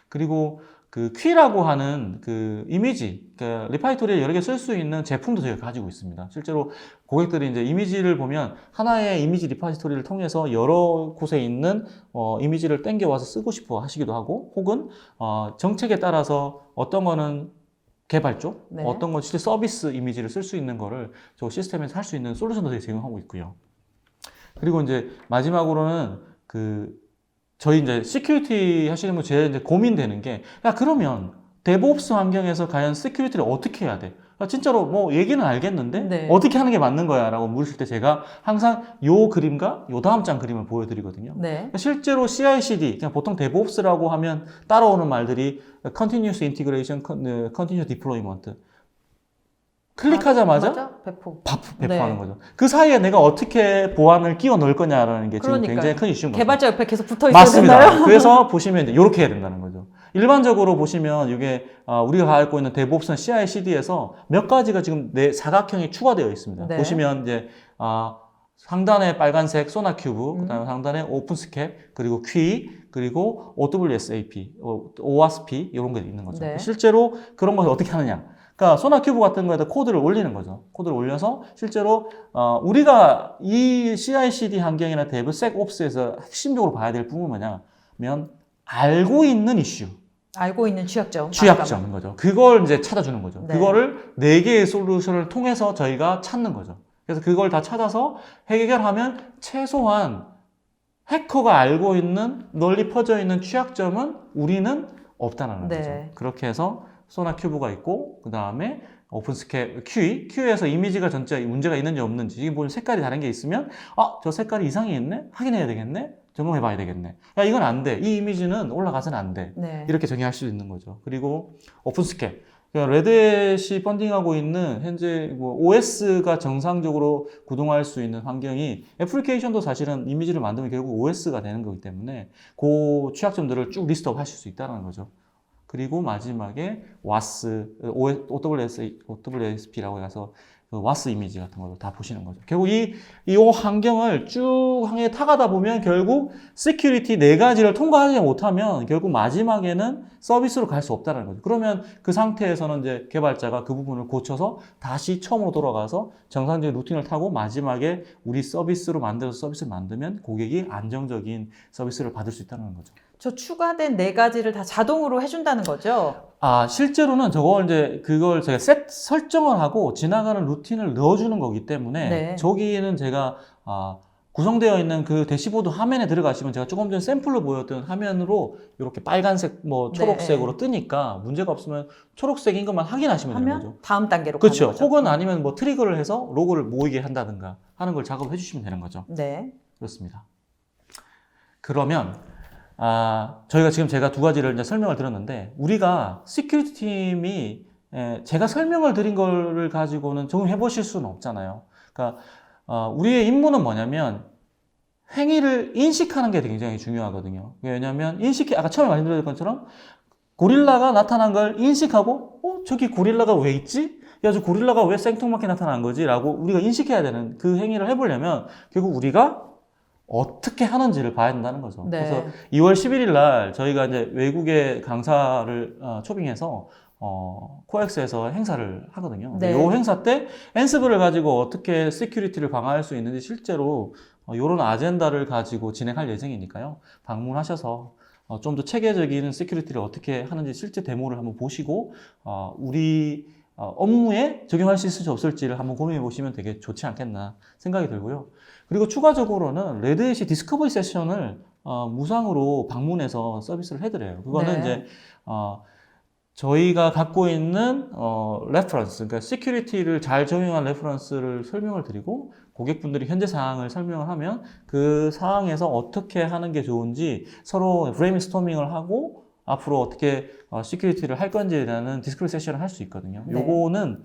그리고 그 퀴라고 하는 그 이미지, 그러니까 리파지토리에 여러 개 쓸 수 있는 제품도 저희가 가지고 있습니다. 실제로 고객들이 이제 이미지를 보면 하나의 이미지 리파지토리를 통해서 여러 곳에 있는 이미지를 땡겨와서 쓰고 싶어 하시기도 하고, 혹은 정책에 따라서 어떤 거는 개발 쪽, 네. 어떤 건 실제 서비스 이미지를 쓸 수 있는 거를 저 시스템에서 할 수 있는 솔루션도 저희 제공하고 있고요. 그리고 이제 마지막으로는 저희 이제 시큐리티 하시는 분 제일 이제 고민되는 게, 야, 그러면 데브옵스 환경에서 과연 시큐리티를 어떻게 해야 돼? 진짜로 뭐 얘기는 알겠는데 네. 어떻게 하는 게 맞는 거야? 라고 물으실 때 제가 항상 요 그림과 요 다음 장 그림을 보여드리거든요. 네. 실제로 CI/CD, 그냥 보통 DevOps라고 하면 따라오는 말들이 Continuous Integration, Continuous Deployment. 클릭하자마자 맞아? 배포. 배포하는 네. 거죠. 그 사이에 내가 어떻게 보안을 끼워 넣을 거냐라는 게 지금 그러니까요. 굉장히 큰 이슈인 거죠. 개발자 옆에 계속 붙어 있어야 맞습니다. 되나요? 그래서 보시면 이제 이렇게 해야 된다는 거죠. 일반적으로 보시면 이게 우리가 갖고 있는 DevOps는 CI/CD에서 몇 가지가 지금 사각형이 추가되어 있습니다. 네. 보시면 이제 상단에 빨간색 소나큐브, 그다음에 상단에 오픈스캡, 그리고 Q, 그리고 OWSAP, OWASP 이런 게 있는 거죠. 네. 실제로 그런 것을 어떻게 하느냐? 그러니까 소나큐브 같은 거에다 코드를 올리는 거죠. 코드를 올려서 실제로 우리가 이 CI/CD 환경이나 DevSecOps에서 핵심적으로 봐야 될 부분은 뭐냐면 알고 있는 이슈, 알고 있는 취약점인 거죠. 그걸 이제 찾아주는 거죠. 네. 그거를 4개의 솔루션을 통해서 저희가 찾는 거죠. 그래서 그걸 다 찾아서 해결하면 최소한 해커가 알고 있는 널리 퍼져 있는 취약점은 우리는 없다는 네. 거죠. 그렇게 해서 소나큐브가 있고, 그 다음에 오픈스캡 Q에서 이미지가 전체 문제가 있는지 없는지, 지금 보면 색깔이 다른 게 있으면 저 색깔이 이상이 있네? 확인해야 되겠네? 점검해 봐야 되겠네. 야, 이건 안 돼. 이 이미지는 올라가서는 안 돼. 네. 이렇게 정의할 수 있는 거죠. 그리고 오픈스캡, 그러니까 레드햇이 펀딩하고 있는 현재 OS가 정상적으로 구동할 수 있는 환경이, 애플리케이션도 사실은 이미지를 만들면 결국 OS가 되는 거기 때문에 그 취약점들을 쭉 리스트업 하실 수 있다는 거죠. 그리고 마지막에 OWSP라고 해서 와스 이미지 같은 걸로 다 보시는 거죠. 결국 이 환경을 쭉 향해 타가다 보면 결국 시큐리티 4가지를 통과하지 못하면 결국 마지막에는 서비스로 갈 수 없다는 거죠. 그러면 그 상태에서는 이제 개발자가 그 부분을 고쳐서 다시 처음으로 돌아가서 정상적인 루틴을 타고 마지막에 우리 서비스로 만들어서 서비스를 만들면 고객이 안정적인 서비스를 받을 수 있다는 거죠. 저 추가된 4가지를 다 자동으로 해준다는 거죠? 실제로는 그걸 제가 설정을 하고 지나가는 루틴을 넣어주는 거기 때문에, 네. 저기에는 제가, 구성되어 있는 그 대시보드 화면에 들어가시면 제가 조금 전에 샘플로 보였던 화면으로 이렇게 빨간색, 초록색으로 뜨니까 문제가 없으면 초록색인 것만 확인하시면 되는 하면 거죠. 다음 단계로 그렇죠. 가는 거죠. 혹은 아니면 트리거를 해서 로고를 모이게 한다든가 하는 걸 작업해 주시면 되는 거죠. 네. 그렇습니다. 그러면, 저희가 지금 제가 2가지를 이제 설명을 드렸는데, 우리가 시큐리티 팀이 제가 설명을 드린 거를 가지고는 적용해 보실 수는 없잖아요. 그러니까 우리의 임무는 뭐냐면 행위를 인식하는 게 굉장히 중요하거든요. 왜냐하면 아까 처음에 말씀드렸던 것처럼 고릴라가 나타난 걸 인식하고 저기 고릴라가 왜 있지? 야, 저 고릴라가 왜 생뚱맞게 나타난 거지? 라고 우리가 인식해야 되는 그 행위를 해보려면 결국 우리가 어떻게 하는지를 봐야 된다는 거죠. 네. 그래서 2월 11일 날 저희가 이제 외국의 강사를 초빙해서 코엑스에서 행사를 하거든요. 네. 이 행사 때 엔스블을 가지고 어떻게 시큐리티를 강화할 수 있는지 실제로 이런 아젠다를 가지고 진행할 예정이니까요. 방문하셔서 좀 더 체계적인 시큐리티를 어떻게 하는지 실제 데모를 한번 보시고 우리 업무에 적용할 수 있을지 없을지를 한번 고민해 보시면 되게 좋지 않겠나 생각이 들고요. 그리고 추가적으로는 레드햇이 디스커버리 세션을 무상으로 방문해서 서비스를 해드려요. 그거는 네. 이제 저희가 갖고 있는 레퍼런스, 그러니까 시큐리티를 잘 적용한 레퍼런스를 설명을 드리고 고객분들이 현재 상황을 설명을 하면 그 상황에서 어떻게 하는 게 좋은지 서로 브레인스토밍을 하고 앞으로 어떻게 시큐리티를 할 건지에 대한 디스커버리 세션을 할 수 있거든요. 네. 요거는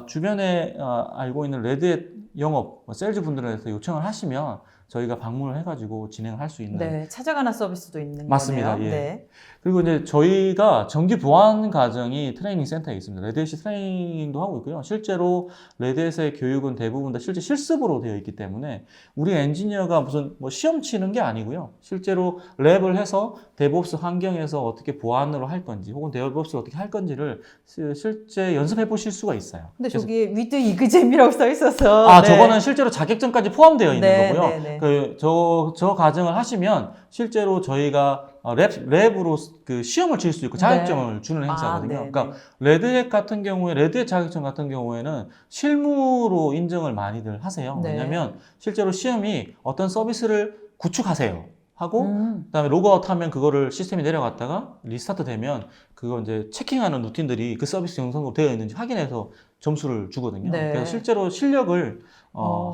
주변에 알고 있는 레드햇 영업, 셀즈 분들한테 요청을 하시면 저희가 방문을 해가지고 진행할 수 있는. 네, 찾아가는 서비스도 있는 맞습니다. 거네요. 예. 네. 그리고 이제 저희가 정기 보안 과정이 트레이닝 센터에 있습니다. 레드햇이 트레이닝도 하고 있고요. 실제로 레드햇의 교육은 대부분 다 실제 실습으로 되어 있기 때문에 우리 엔지니어가 무슨 뭐 시험 치는 게 아니고요. 실제로 랩을 해서 데브옵스 환경에서 어떻게 보안으로 할 건지 혹은 데브옵스를 어떻게 할 건지를 실제 연습해 보실 수가 있어요. 근데 그래서 저기 위드 이그잼이라고 써 있어서. 아, 네. 저거는 실제로 자격증까지 포함되어 있는 네, 거고요. 네, 네. 저 과정을 하시면 실제로 저희가 랩으로 그 시험을 칠 수 있고 자격증을 주는 행사거든요. 네, 그러니까 레드햇 같은 경우에, 레드햇 자격증 같은 경우에는 실무로 인정을 많이들 하세요. 네. 왜냐면 실제로 시험이 어떤 서비스를 구축하세요. 하고 그다음에 로그아웃 하면 그거를 시스템이 내려갔다가 리스타트 되면 그거 이제 체킹하는 루틴들이 그 서비스 영상으로 되어 있는지 확인해서 점수를 주거든요. 네. 그래서 실제로 실력을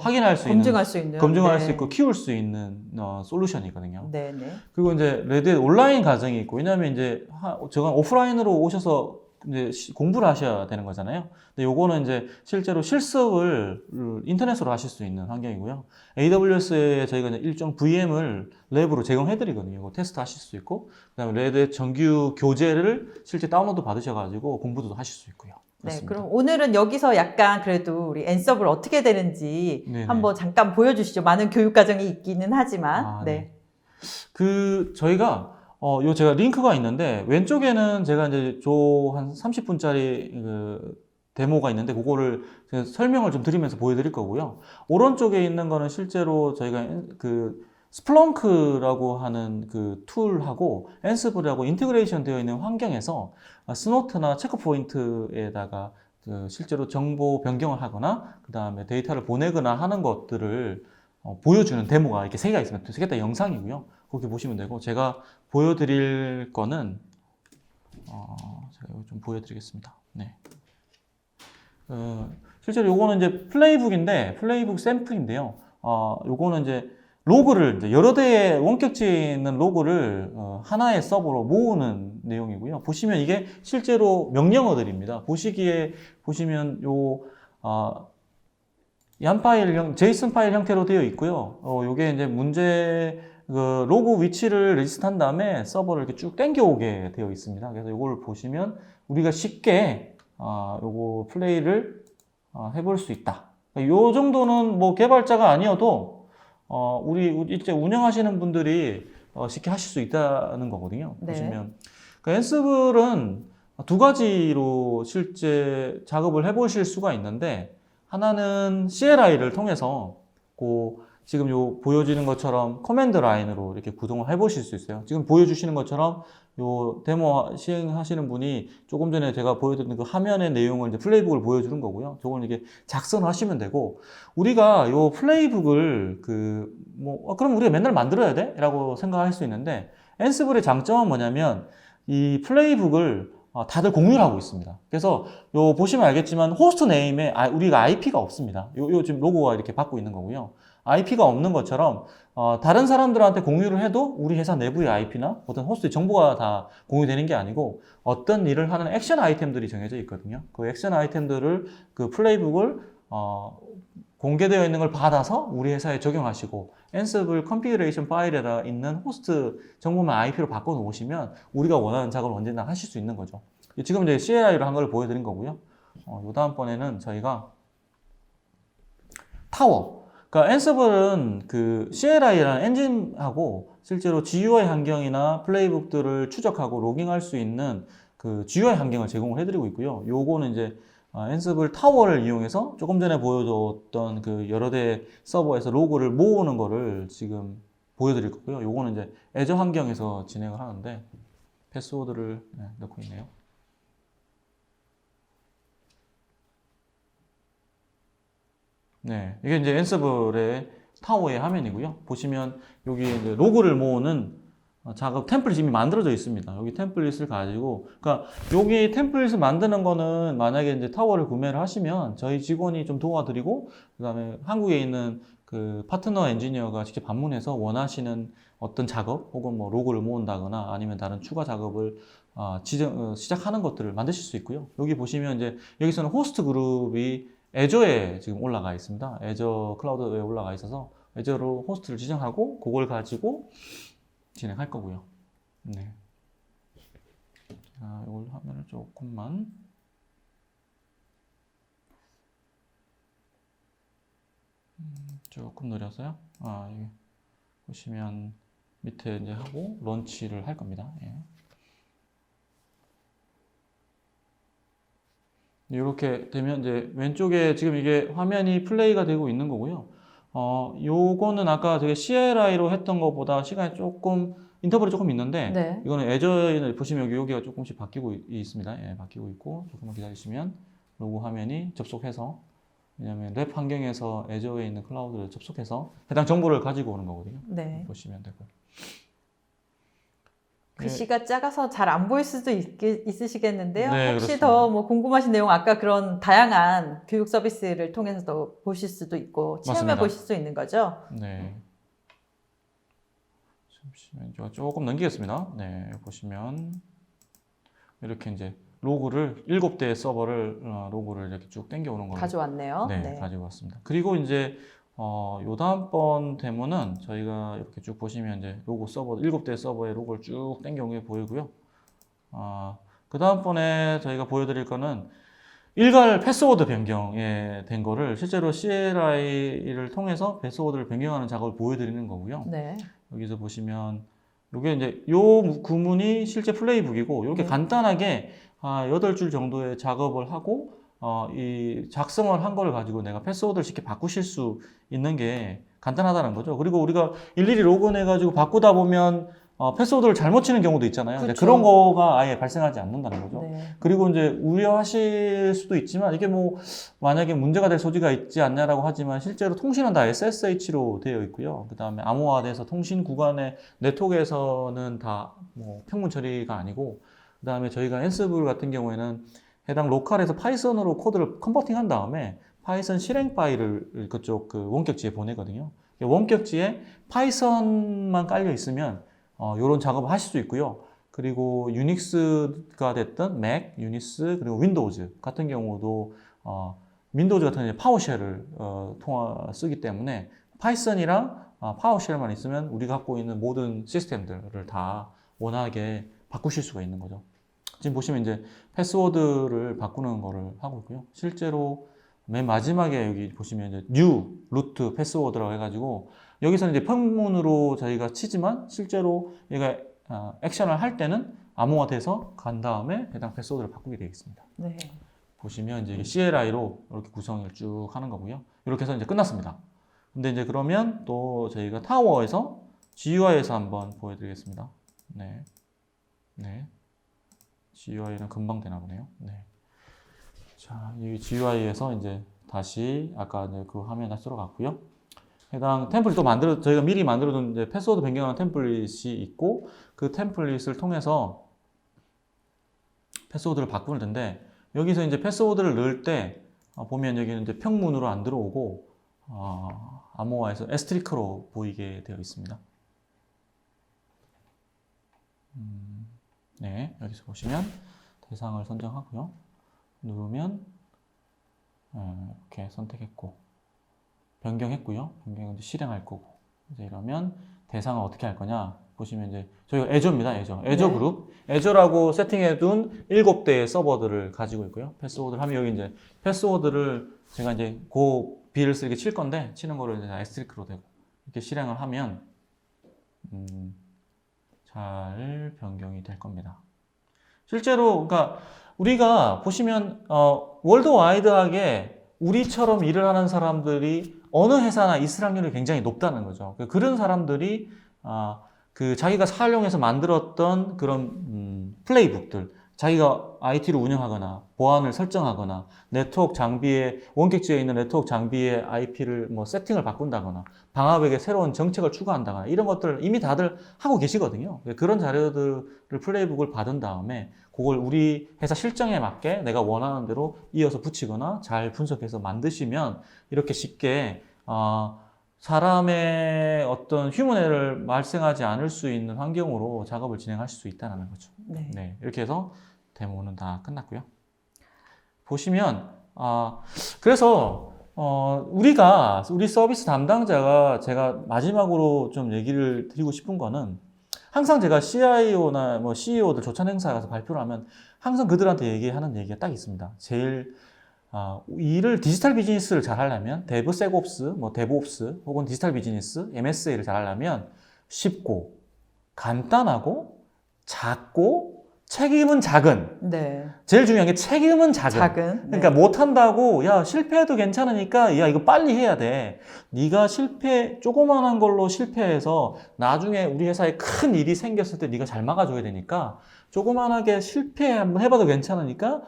확인할 수 있는, 검증할 수 있는, 검증할 네. 수 있고 키울 수 있는 솔루션이거든요. 네, 네. 그리고 이제 레드햇 온라인 과정이 있고, 왜냐하면 이제 저가 오프라인으로 오셔서 이제 공부를 하셔야 되는 거잖아요. 근데 요거는 이제 실제로 실습을 인터넷으로 하실 수 있는 환경이고요. AWS에 저희가 이제 일종 VM을 랩으로 제공해드리거든요. 이거 테스트 하실 수 있고, 그다음에 레드햇 정규 교재를 실제 다운로드 받으셔가지고 공부도 하실 수 있고요. 네, 그렇습니다. 그럼 오늘은 여기서 약간 그래도 우리 앤서블 어떻게 되는지 네네. 한번 잠깐 보여주시죠. 많은 교육 과정이 있기는 하지만. 아, 네. 저희가 요 제가 링크가 있는데 왼쪽에는 제가 이제 한 30분짜리 그 데모가 있는데 그거를 제가 설명을 좀 드리면서 보여드릴 거고요. 오른쪽에 있는 거는 실제로 저희가 그 스플렁크라고 하는 그 툴하고 앤스블하고 인테그레이션 되어 있는 환경에서 스노트나 체크포인트에다가 그 실제로 정보 변경을 하거나 그 다음에 데이터를 보내거나 하는 것들을 보여주는 데모가 이렇게 3개가 있습니다. 3개 다 영상이고요. 그렇게 보시면 되고, 제가 보여드릴 거는 제가 여기 좀 보여드리겠습니다. 네. 실제로 요거는 이제 플레이북인데 플레이북 샘플인데요. 요거는 이제 로그를 이제 여러 대의 원격지에 있는 로그를 하나의 서버로 모으는 내용이고요. 보시면 이게 실제로 명령어들입니다. 보시면 얀 파일 제이슨 파일 형태로 되어 있고요. 요게 이제 그 로그 위치를 레지스트한 다음에 서버를 이렇게 쭉 당겨오게 되어 있습니다. 그래서 요거를 보시면 우리가 쉽게 요거 플레이를 해볼 수 있다. 요 정도는 뭐 개발자가 아니어도 우리 이제 운영하시는 분들이 쉽게 하실 수 있다는 거거든요. 네. 보시면 그 앤스블은 두 가지로 실제 작업을 해보실 수가 있는데, 하나는 CLI를 통해서 지금 요 보여지는 것처럼 커맨드 라인으로 이렇게 구동을 해보실 수 있어요. 지금 보여주시는 것처럼 요 데모 시행하시는 분이 조금 전에 제가 보여드린 그 화면의 내용을 이제 플레이북을 보여주는 거고요. 저걸 이렇게 작성하시면 되고, 우리가 요 플레이북을 그럼 우리가 맨날 만들어야 돼? 라고 생각할 수 있는데, 앤스블의 장점은 뭐냐면 이 플레이북을 다들 공유를 하고 있습니다. 그래서 요 보시면 알겠지만 호스트 네임에 우리가 IP가 없습니다. 요 지금 로고가 이렇게 받고 있는 거고요. IP가 없는 것처럼 다른 사람들한테 공유를 해도 우리 회사 내부의 IP나 어떤 호스트의 정보가 다 공유되는 게 아니고 어떤 일을 하는 액션 아이템들이 정해져 있거든요. 그 액션 아이템들을 그 플레이북을 공개되어 있는 걸 받아서 우리 회사에 적용하시고, 앤서블 컨피그레이션 파일에다 있는 호스트 정보만 IP로 바꿔 놓으시면 우리가 원하는 작업을 언제나 하실 수 있는 거죠. 지금 이제 CLI로 한 걸 보여드린 거고요. 요 다음번에는 저희가 타워. 그러니까 앤서블은 그 CLI라는 엔진하고 실제로 GUI 환경이나 플레이북들을 추적하고 로깅할 수 있는 그 GUI 환경을 제공을 해드리고 있고요. 요거는 이제 앤서블 타워를 이용해서 조금 전에 보여줬던 그 여러 대 서버에서 로그를 모으는 거를 지금 보여드릴 거고요. 요거는 이제 애저 환경에서 진행을 하는데 패스워드를 넣고 있네요. 네, 이게 이제 앤서블의 타워의 화면이고요. 보시면 여기 이제 로그를 모으는 작업 템플릿이 이미 만들어져 있습니다. 여기 템플릿을 가지고, 그러니까 여기 템플릿을 만드는 거는 만약에 이제 타워를 구매를 하시면 저희 직원이 좀 도와드리고, 그다음에 한국에 있는 그 파트너 엔지니어가 직접 방문해서 원하시는 어떤 작업 혹은 뭐 로그를 모은다거나 아니면 다른 추가 작업을 시작하는 것들을 만드실 수 있고요. 여기 보시면 이제 여기서는 호스트 그룹이 애저에 지금 올라가 있습니다. 애저 클라우드에 올라가 있어서 애저로 호스트를 지정하고 그걸 가지고 진행할 거고요. 네. 자, 이걸 화면을 조금만 조금 느려서요. 여기 보시면 밑에 이제 하고 런치를 할 겁니다. 예. 이렇게 되면 이제 왼쪽에 지금 이게 화면이 플레이가 되고 있는 거고요. 요거는 아까 되게 CLI로 했던 것보다 시간이 조금 인터벌이 조금 있는데 네. 이거는 애저에 보시면 여기가 조금씩 바뀌고 있습니다. 예, 바뀌고 있고 조금만 기다리시면 로고 화면이 접속해서 왜냐하면 랩 환경에서 애저에 있는 클라우드를 접속해서 해당 정보를 가지고 오는 거거든요. 네. 보시면 되고. 글씨가 작아서 잘 안 보일 수도 있으시겠는데요. 네, 혹시 그렇습니다. 더 뭐 궁금하신 내용 아까 그런 다양한 교육 서비스를 통해서도 보실 수도 있고 체험해 맞습니다. 보실 수 있는 거죠. 네. 잠시만 제가 조금 넘기겠습니다. 네, 보시면 이렇게 이제 로그를 7대의 서버를 로그를 이렇게 쭉 당겨오는 거를 가져왔네요. 네, 가지고 왔습니다. 그리고 이제 요 다음번 데모는 저희가 이렇게 쭉 보시면 이제 로고 서버 7대 서버의 로고를 쭉 당겨온 게 보이고요. 그 다음번에 저희가 보여드릴 거는 일괄 패스워드 변경에 된 거를 실제로 CLI를 통해서 패스워드를 변경하는 작업을 보여드리는 거고요. 네. 여기서 보시면 이게 이제 요 구문이 실제 플레이북이고 이렇게 네. 간단하게 8줄 정도의 작업을 하고 이 작성을 한 거를 가지고 내가 패스워드를 쉽게 바꾸실 수 있는 게 간단하다는 거죠. 그리고 우리가 일일이 로그인해 가지고 바꾸다 보면 패스워드를 잘못 치는 경우도 있잖아요. 그렇죠. 그런 거가 아예 발생하지 않는다는 거죠. 네. 그리고 이제 우려하실 수도 있지만 이게 뭐 만약에 문제가 될 소지가 있지 않냐라고 하지만 실제로 통신은 다 SSH로 되어 있고요. 그 다음에 암호화돼서 통신 구간의 네트워크에서는 다 뭐 평문 처리가 아니고 그 다음에 저희가 엔스블 같은 경우에는 해당 로컬에서 파이썬으로 코드를 컨버팅한 다음에 파이썬 실행 파일을 그쪽 그 원격지에 보내거든요. 원격지에 파이썬만 깔려 있으면 이런 작업을 하실 수 있고요. 그리고 유닉스가 됐든 맥, 유니스, 그리고 윈도우즈 같은 경우도 윈도우즈 같은 경우는 파워쉘을 쓰기 때문에 파이썬이랑 파워쉘만 있으면 우리가 갖고 있는 모든 시스템들을 다 원하게 바꾸실 수가 있는 거죠. 지금 보시면 이제 패스워드를 바꾸는 거를 하고 있고요. 실제로 맨 마지막에 여기 보시면 이제 new root 패스워드라고 해가지고 여기서는 이제 평문으로 저희가 치지만 실제로 얘가 액션을 할 때는 암호화돼서 간 다음에 해당 패스워드를 바꾸게 되어 있습니다. 네. 보시면 이제 CLI로 이렇게 구성을 쭉 하는 거고요. 이렇게 해서 이제 끝났습니다. 근데 이제 그러면 또 저희가 타워에서 GUI에서 한번 보여드리겠습니다. 네. 네. GUI는 금방 되나 보네요. 네. 자, 이 GUI에서 이제 다시 아까 이제 그 화면에 들어갔고요. 해당 템플릿 또 저희가 미리 만들어둔 이제 패스워드 변경하는 템플릿이 있고 그 템플릿을 통해서 패스워드를 바꾸는 텐데 여기서 이제 패스워드를 넣을 때 보면 여기는 이제 평문으로 안 들어오고 암호화해서 에스트리크로 보이게 되어 있습니다. 네, 여기서 보시면 대상을 선정하고요. 누르면 이렇게 선택했고 변경했고요. 변경은 이제 실행할 거고 이제 이러면 대상을 어떻게 할 거냐 보시면 이제 저희가 애저입니다. 애저 네. 그룹 애저라고 세팅해둔 7대의 서버들을 가지고 있고요. 패스워드를 하면 여기 이제 패스워드를 제가 이제 그 B를 쓰게 칠 건데 치는 거를 이제 에스트리크로 되고 이렇게 실행을 하면 잘 변경이 될 겁니다. 실제로 그러니까 우리가 보시면 월드와이드하게 우리처럼 일을 하는 사람들이 어느 회사나 있을 확률이 굉장히 높다는 거죠. 그런 사람들이 그 자기가 사용해서 만들었던 그런 플레이북들, 자기가 IT를 운영하거나 보안을 설정하거나 네트워크 장비에 원격지에 있는 네트워크 장비의 IP를 뭐 세팅을 바꾼다거나 방화벽에 새로운 정책을 추가한다거나 이런 것들을 이미 다들 하고 계시거든요. 그런 자료들을 플레이북을 받은 다음에 그걸 우리 회사 실정에 맞게 내가 원하는 대로 이어서 붙이거나 잘 분석해서 만드시면 이렇게 쉽게 사람의 어떤 휴먼 에러를 발생하지 않을 수 있는 환경으로 작업을 진행하실 수 있다는 거죠. 네. 네, 이렇게 해서 데모는 다 끝났고요. 보시면 그래서 우리 서비스 담당자가 제가 마지막으로 좀 얘기를 드리고 싶은 거는 항상 제가 CIO나 뭐 CEO들 조찬 행사에 가서 발표를 하면 항상 그들한테 얘기하는 얘기가 딱 있습니다. 제일 일을 디지털 비즈니스를 잘 하려면 데브세곱스, 뭐 데브옵스 혹은 디지털 비즈니스, MSA를 잘 하려면 쉽고 간단하고 작고 책임은 작은. 네. 제일 중요한 게 책임은 작은. 작은. 그러니까 못한다고 야 실패해도 괜찮으니까 야 이거 빨리 해야 돼. 네가 조그만한 걸로 실패해서 나중에 우리 회사에 큰 일이 생겼을 때 네가 잘 막아줘야 되니까 조그만하게 실패 한번 해봐도 괜찮으니까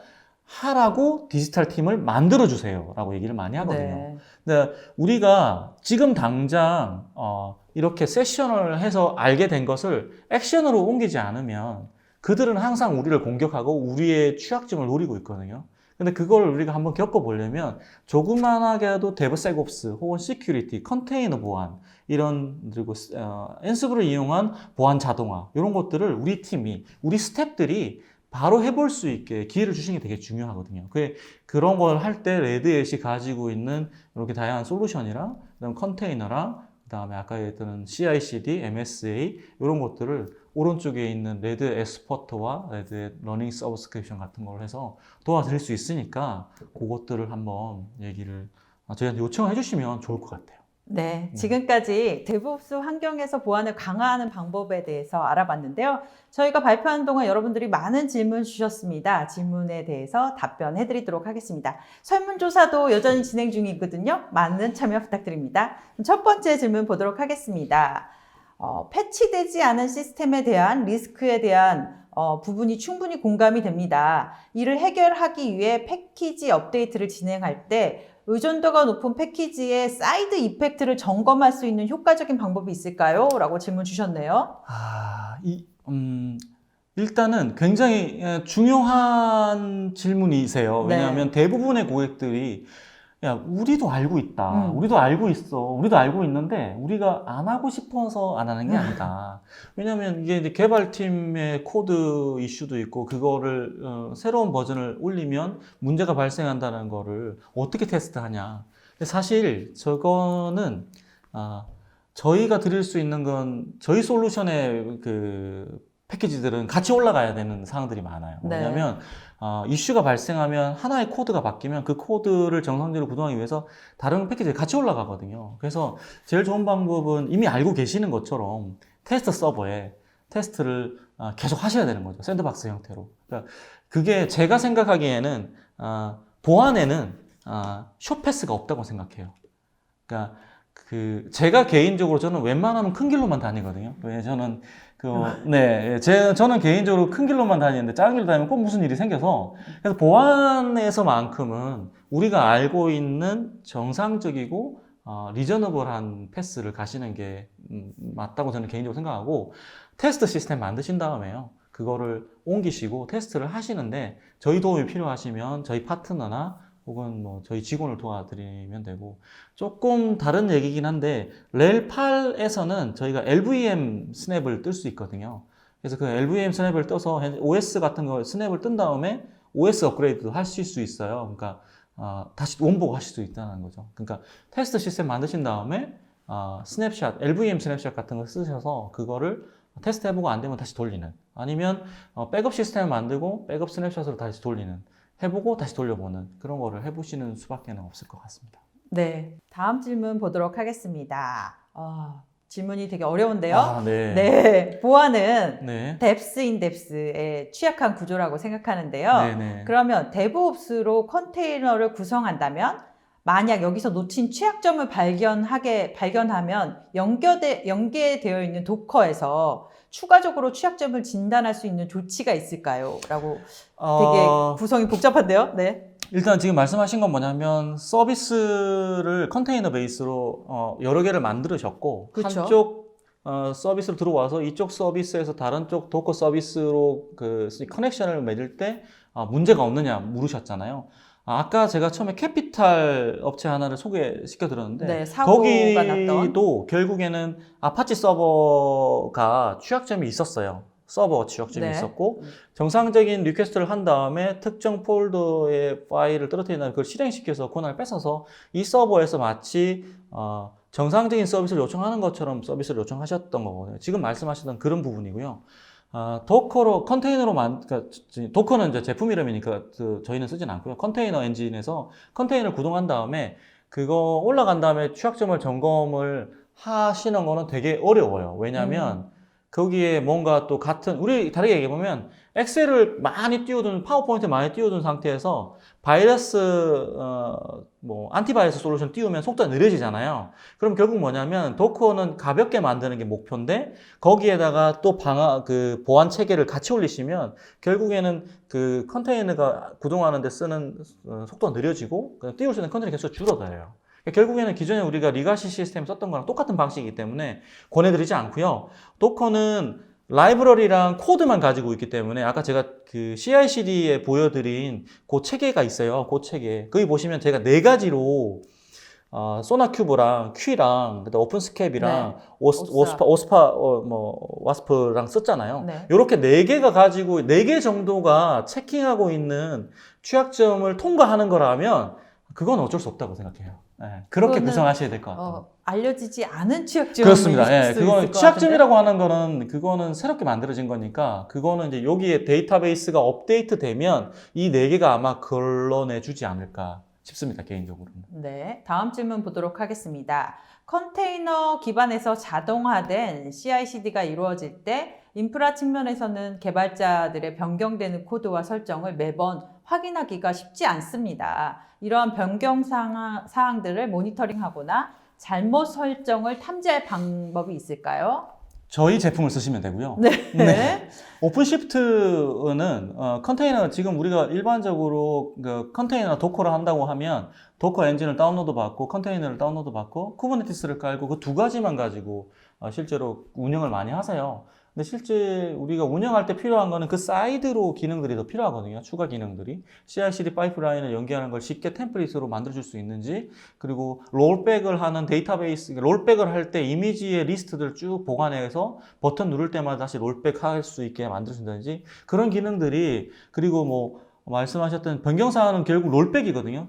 하라고 디지털 팀을 만들어 주세요 라고 얘기를 많이 하거든요. 네. 근데 우리가 지금 당장 이렇게 세션을 해서 알게 된 것을 액션으로 옮기지 않으면 그들은 항상 우리를 공격하고 우리의 취약점을 노리고 있거든요. 근데 그걸 우리가 한번 겪어보려면 조그만하게도 데브세곱스 혹은 시큐리티, 컨테이너 보안 그리고 엔스브를 이용한 보안 자동화 이런 것들을 우리 팀이, 우리 스태프들이 바로 해볼 수 있게 기회를 주시는 게 되게 중요하거든요. 그런 걸 할 때 레드햇이 가지고 있는 이렇게 다양한 솔루션이랑 그다음 컨테이너랑 그다음에 아까 얘기했던 CI/CD, MSA 이런 것들을 오른쪽에 있는 레드 에스포트와 레드 러닝 서브스크립션 같은 걸 해서 도와드릴 수 있으니까 그것들을 한번 얘기를 저희한테 요청해 주시면 좋을 것 같아요. 네, 지금까지 데브옵스 환경에서 보안을 강화하는 방법에 대해서 알아봤는데요. 저희가 발표하는 동안 여러분들이 많은 질문 주셨습니다. 질문에 대해서 답변해 드리도록 하겠습니다. 설문조사도 여전히 진행 중이거든요. 많은 참여 부탁드립니다. 첫 번째 질문 보도록 하겠습니다. 패치되지 않은 시스템에 대한 리스크에 대한 부분이 충분히 공감이 됩니다. 이를 해결하기 위해 패키지 업데이트를 진행할 때 의존도가 높은 패키지의 사이드 이펙트를 점검할 수 있는 효과적인 방법이 있을까요? 라고 질문 주셨네요. 일단은 굉장히 중요한 질문이세요. 네. 왜냐하면 대부분의 고객들이 야, 우리도 알고 있다. 우리도 알고 있어. 우리도 알고 있는데 우리가 안 하고 싶어서 안 하는 게 아니다. 왜냐하면 이게 이제 개발팀의 코드 이슈도 있고 그거를 새로운 버전을 올리면 문제가 발생한다는 거를 어떻게 테스트하냐. 근데 사실 저거는 저희가 드릴 수 있는 건 저희 솔루션의 패키지들은 같이 올라가야 되는 사항들이 많아요. 네. 왜냐하면 이슈가 발생하면 하나의 코드가 바뀌면 그 코드를 정상적으로 구동하기 위해서 다른 패키지가 같이 올라가거든요. 그래서 제일 좋은 방법은 이미 알고 계시는 것처럼 테스트 서버에 테스트를 계속 하셔야 되는 거죠. 샌드박스 형태로. 그러니까 그게 제가 생각하기에는 보안에는 숏패스가 없다고 생각해요. 그러니까 제가 개인적으로 저는 웬만하면 큰 길로만 다니거든요. 왜 저는 저는 개인적으로 큰 길로만 다니는데 작은 길로 다니면 꼭 무슨 일이 생겨서 그래서 보안에서만큼은 우리가 알고 있는 정상적이고 리저너블한 패스를 가시는 게 맞다고 저는 개인적으로 생각하고 테스트 시스템 만드신 다음에요. 그거를 옮기시고 테스트를 하시는데 저희 도움이 필요하시면 저희 파트너나 혹은 뭐 저희 직원을 도와드리면 되고 조금 다른 얘기긴 한데 렐 8에서는 저희가 LVM 스냅을 뜰 수 있거든요. 그래서 그 LVM 스냅을 떠서 OS 같은 거 스냅을 뜬 다음에 OS 업그레이드도 하실 수 있어요. 그러니까 다시 원복 하실 수 있다는 거죠. 그러니까 테스트 시스템 만드신 다음에 스냅샷, LVM 스냅샷 같은 거 쓰셔서 그거를 테스트 해보고 안 되면 다시 돌리는 아니면 백업 시스템을 만들고 백업 스냅샷으로 다시 돌리는 해보고 다시 돌려보는 그런 거를 해보시는 수밖에 없을 것 같습니다. 네, 다음 질문 보도록 하겠습니다. 질문이 되게 어려운데요. 네. 네, 보안은 네. 뎁스 인 뎁스의 취약한 구조라고 생각하는데요. 네. 그러면 데브옵스로 컨테이너를 구성한다면 만약 여기서 놓친 취약점을 발견하면 연계되어 있는 도커에서 추가적으로 취약점을 진단할 수 있는 조치가 있을까요? 라고 되게 구성이 복잡한데요. 네. 일단 지금 말씀하신 건 뭐냐면 서비스를 컨테이너 베이스로 여러 개를 만들으셨고 그렇죠. 한쪽 서비스로 들어와서 이쪽 서비스에서 다른 쪽 도커 서비스로 커넥션을 맺을 때 문제가 없느냐 물으셨잖아요. 아까 제가 처음에 캐피탈 업체 하나를 소개시켜 드렸는데 네, 사고가 났던. 거기도 결국에는 아파치 서버가 취약점이 있었어요. 서버 취약점이 네. 있었고 정상적인 리퀘스트를 한 다음에 특정 폴더의 파일을 떨어뜨리는 그걸 실행시켜서 권한을 뺏어서 이 서버에서 마치 정상적인 서비스를 요청하는 것처럼 서비스를 요청하셨던 거거든요. 지금 말씀하셨던 그런 부분이고요. 도커로 컨테이너로 그러니까 도커는 이제 제품 이름이니까 저희는 쓰진 않고요. 컨테이너 엔진에서 컨테이너를 구동한 다음에 그거 올라간 다음에 취약점을 점검을 하시는 거는 되게 어려워요. 왜냐하면 거기에 뭔가 또 같은 우리 다르게 얘기해 보면 엑셀을 많이 띄워둔 파워포인트 많이 띄워둔 상태에서 바이러스 뭐 안티바이러스 솔루션 띄우면 속도가 느려지잖아요. 그럼 결국 뭐냐면 도커는 가볍게 만드는 게 목표인데 거기에다가 또 그 보안 체계를 같이 올리시면 결국에는 그 컨테이너가 구동하는 데 쓰는 속도가 느려지고 띄울 수 있는 컨테이너 개수가 줄어들어요. 결국에는 기존에 우리가 리가시 시스템 썼던 거랑 똑같은 방식이기 때문에 권해드리지 않고요. 도커는 라이브러리랑 코드만 가지고 있기 때문에 아까 제가 그 CI/CD에 보여드린 그 체계가 있어요. 그 체계. 거기 보시면 제가 4가지로 소나큐브랑 퀴랑 오픈스캡이랑 네. 와스프랑 썼잖아요. 네. 이렇게 4개가 가지고 4개 정도가 체킹하고 있는 취약점을 통과하는 거라면 그건 어쩔 수 없다고 생각해요. 네, 그렇게 그거는, 구성하셔야 될 것 같아요. 알려지지 않은 취약점이 그렇습니다. 있을 예, 수 그건 있을 것 취약점이라고 하는 거는 그거는 새롭게 만들어진 거니까 그거는 이제 여기에 데이터베이스가 업데이트 되면 이 4개가 아마 걸러내 주지 않을까 싶습니다. 개인적으로는. 네, 다음 질문 보도록 하겠습니다. 컨테이너 기반에서 자동화된 CI/CD가 이루어질 때 인프라 측면에서는 개발자들의 변경되는 코드와 설정을 매번 확인하기가 쉽지 않습니다. 이러한 변경 사항들을 모니터링하거나 잘못 설정을 탐지할 방법이 있을까요? 저희 제품을 쓰시면 되고요. 네. 오픈시프트는 컨테이너 지금 우리가 일반적으로 그 컨테이너 도커를 한다고 하면 도커 엔진을 다운로드 받고 컨테이너를 다운로드 받고 쿠버네티스를 깔고 그 2가지만 가지고 실제로 운영을 많이 하세요. 근데 실제 우리가 운영할 때 필요한 거는 그 사이드로 기능들이 더 필요하거든요. 추가 기능들이. CI/CD 파이프라인을 연계하는 걸 쉽게 템플릿으로 만들어줄 수 있는지, 그리고 롤백을 하는 데이터베이스, 롤백을 할 때 이미지의 리스트들 쭉 보관해서 버튼 누를 때마다 다시 롤백 할 수 있게 만들어준다든지, 그런 기능들이, 그리고 뭐, 말씀하셨던 변경사항은 결국 롤백이거든요.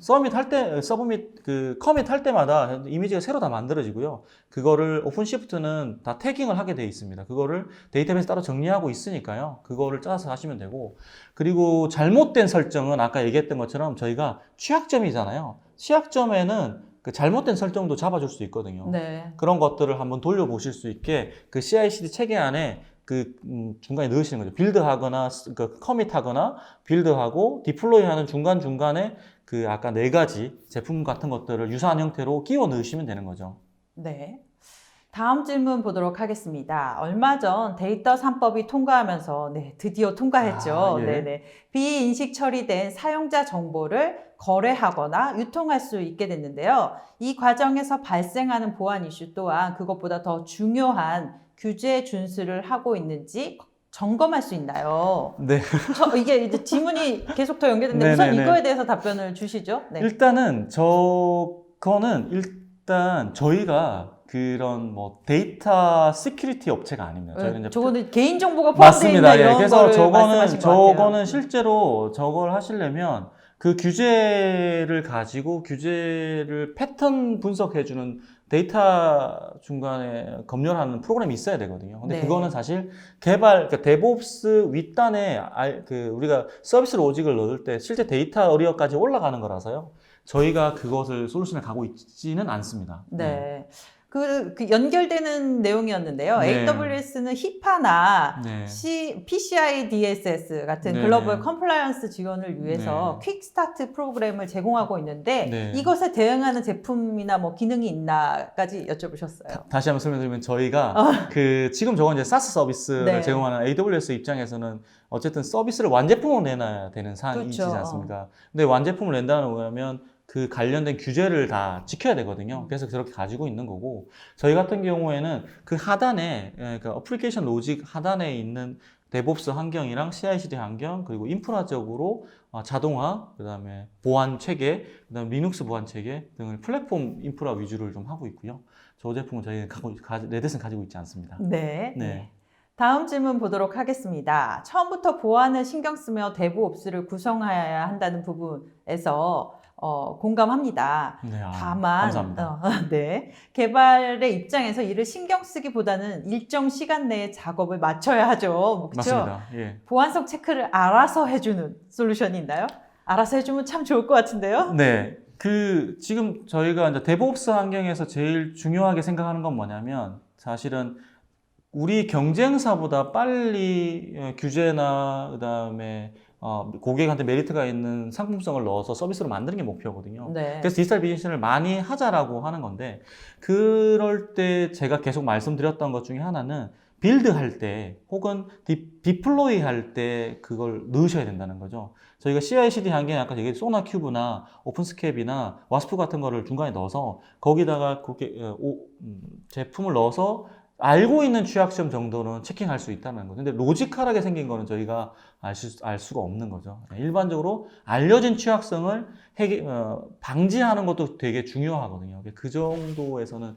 커밋 할 때마다 이미지가 새로 다 만들어지고요. 그거를 오픈시프트는 다 태깅을 하게 돼 있습니다. 그거를 데이터베이스 따로 정리하고 있으니까요. 그거를 짜서 하시면 되고. 그리고 잘못된 설정은 아까 얘기했던 것처럼 저희가 취약점이잖아요. 취약점에는 그 잘못된 설정도 잡아줄 수 있거든요. 네. 그런 것들을 한번 돌려보실 수 있게 그 CI/CD 체계 안에 중간에 넣으시는 거죠. 빌드하거나, 커밋하거나, 빌드하고, 디플로이하는 중간중간에 아까 4가지 제품 같은 것들을 유사한 형태로 끼워 넣으시면 되는 거죠. 네. 다음 질문 보도록 하겠습니다. 얼마 전 데이터 3법이 통과하면서 드디어 통과했죠. 예. 네네. 비인식 처리된 사용자 정보를 거래하거나 유통할 수 있게 됐는데요. 이 과정에서 발생하는 보안 이슈 또한 그것보다 더 중요한 규제 준수를 하고 있는지 점검할 수 있나요? 네. 이게 이제 지문이 계속 더 연결되는데 우선 이거에 대해서 답변을 주시죠. 네. 일단 저희가 그런 뭐 데이터 시큐리티 업체가 아닙니다. 저희는 저거는 개인 정보가 포함되어 있나 맞습니다. 이런 그래서 거를 말씀하신 것 같아요. 저거는 실제로 저걸 하시려면 그 규제를 가지고 규제를 패턴 분석해주는 데이터 중간에 검열하는 프로그램이 있어야 되거든요. 근데 네. 그거는 사실 그러니까 데브옵스 윗단에 우리가 서비스 로직을 넣을 때 실제 데이터 어리어까지 올라가는 거라서요. 저희가 그것을 솔루션을 가고 있지는 않습니다. 네. 그 연결되는 내용이었는데요. 네. AWS는 히파나 네. PCI DSS 같은 네. 글로벌 컴플라이언스 지원을 위해서 네. 퀵스타트 프로그램을 제공하고 있는데 네. 이것에 대응하는 제품이나 뭐 기능이 있나까지 여쭤보셨어요. 다시 한번 설명드리면 저희가 지금 저건 이제 SaaS 서비스를 네. 제공하는 AWS 입장에서는 어쨌든 서비스를 완제품으로 내놔야 되는 사항이지 그렇죠. 않습니까? 근데 완제품을 낸다는 거면 그 관련된 규제를 다 지켜야 되거든요. 그래서 그렇게 가지고 있는 거고, 저희 같은 경우에는 그 하단에, 그러니까 어플리케이션 로직 하단에 있는 데브옵스 환경이랑 CI/CD 환경, 그리고 인프라적으로 자동화, 그 다음에 보안 체계, 그 다음에 리눅스 보안 체계 등을 플랫폼 인프라 위주를 좀 하고 있고요. 저 제품은 저희 레드슨 가지고 있지 않습니다. 네. 네. 다음 질문 보도록 하겠습니다. 처음부터 보안을 신경 쓰며 데브옵스를 구성해야 한다는 부분에서 공감합니다. 네, 다만, 감사합니다. 네, 개발의 입장에서 이를 신경 쓰기보다는 일정 시간 내에 작업을 마쳐야 하죠. 그렇죠? 맞습니다. 예. 보안성 체크를 알아서 해주는 솔루션이 있나요? 알아서 해주면 참 좋을 것 같은데요. 네. 지금 저희가 이제 데브옵스 환경에서 제일 중요하게 생각하는 건 뭐냐면, 사실은 우리 경쟁사보다 빨리 규제나 그다음에 고객한테 메리트가 있는 상품성을 넣어서 서비스로 만드는 게 목표거든요. 네. 그래서 디지털 비즈니스를 많이 하자라고 하는 건데, 그럴 때 제가 계속 말씀드렸던 것 중에 하나는 빌드할 때 혹은 디플로이 할 때 그걸 넣으셔야 된다는 거죠. 저희가 CI/CD 환경에 아까 얘기했던 소나큐브나 오픈스캡이나 와스프 같은 거를 중간에 넣어서 거기다가 제품을 넣어서 알고 있는 취약점 정도는 체킹할 수 있다는 거죠. 근데 로지컬하게 생긴 거는 저희가 알 수가 없는 거죠. 일반적으로 알려진 취약성을 방지하는 것도 되게 중요하거든요. 그 정도에서는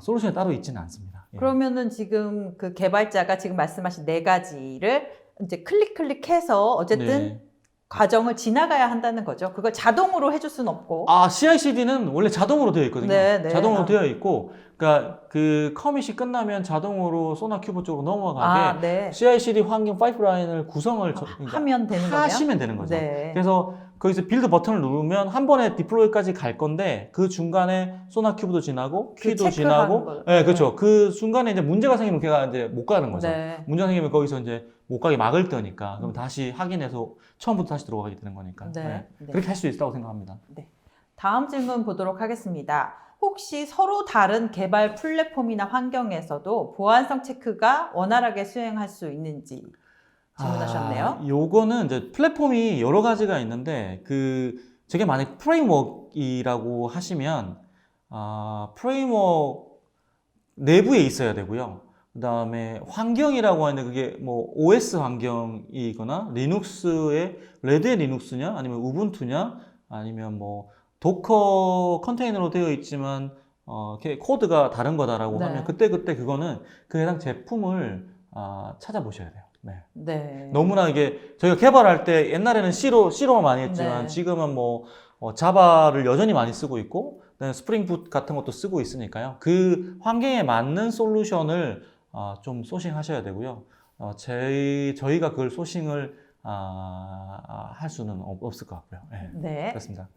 솔루션이 따로 있지는 않습니다. 예. 그러면은 지금 그 개발자가 지금 말씀하신 네 가지를 이제 클릭해서 어쨌든 네. 과정을 지나가야 한다는 거죠. 그걸 자동으로 해줄 수는 없고. CI/CD는 원래 자동으로 되어 있거든요. 네, 네. 자동으로 되어 있고, 그러니까 그 커밋이 끝나면 자동으로 소나큐브 쪽으로 넘어가게 네. CI/CD 환경 파이프라인을 구성을 그러니까 하면 되는 거예요? 하시면 되는 거죠. 네. 그래서 거기서 빌드 버튼을 누르면 한 번에 디플로이까지 갈 건데, 그 중간에 소나큐브도 지나고 퀴도 지나고, 네, 그렇죠. 네. 그 중간에 이제 문제가 생기면 걔가 이제 못 가는 거죠. 네. 문제가 생기면 거기서 이제 못 가게 막을 때니까 그럼 다시 확인해서 처음부터 다시 들어가게 되는 거니까. 네. 그렇게 할 수 있다고 생각합니다. 다음 질문 보도록 하겠습니다. 혹시 서로 다른 개발 플랫폼이나 환경에서도 보안성 체크가 원활하게 수행할 수 있는지 질문하셨네요. 요거는 이제 플랫폼이 여러 가지가 있는데, 저게 만약 프레임워크이라고 하시면, 프레임워크 내부에 있어야 되고요. 그 다음에 환경이라고 하는데, 그게 뭐 OS 환경이거나 리눅스의 레드의 리눅스냐, 아니면 우분투냐, 아니면 뭐 도커 컨테이너로 되어 있지만 코드가 다른 거다라고 네. 하면 그때 그거는 그 해당 제품을 찾아보셔야 돼요. 네. 네. 너무나 이게 저희가 개발할 때 옛날에는 C로 많이 했지만 네. 지금은 뭐 자바를 여전히 많이 쓰고 있고, 그다음에 스프링 붓 같은 것도 쓰고 있으니까요. 그 환경에 맞는 솔루션을 좀 소싱하셔야 되고요. 저희가 그걸 소싱을 할 수는 없을 것 같고요. 네. 네. 그렇습니다.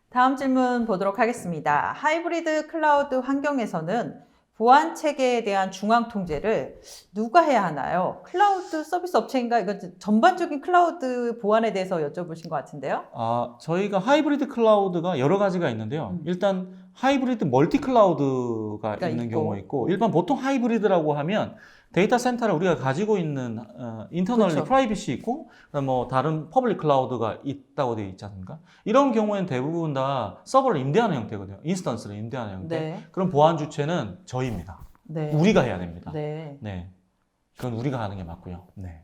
다음 질문 보도록 하겠습니다. 하이브리드 클라우드 환경에서는 보안 체계에 대한 중앙 통제를 누가 해야 하나요? 클라우드 서비스 업체인가? 이건 전반적인 클라우드 보안에 대해서 여쭤보신 것 같은데요. 저희가 하이브리드 클라우드가 여러 가지가 있는데요. 일단 하이브리드 멀티 클라우드가 있는 경우가 있고, 일반 보통 하이브리드라고 하면 데이터 센터를 우리가 가지고 있는 인터널리 그렇죠. 프라이빗이 있고, 뭐 다른 퍼블릭 클라우드가 있다고 되어 있지 않습니까? 이런 경우에는 대부분 다 서버를 임대하는 형태거든요. 인스턴스를 임대하는 형태. 네. 그럼 보안 주체는 저희입니다. 네. 우리가 해야 됩니다. 네. 네. 그건 우리가 하는 게 맞고요. 네.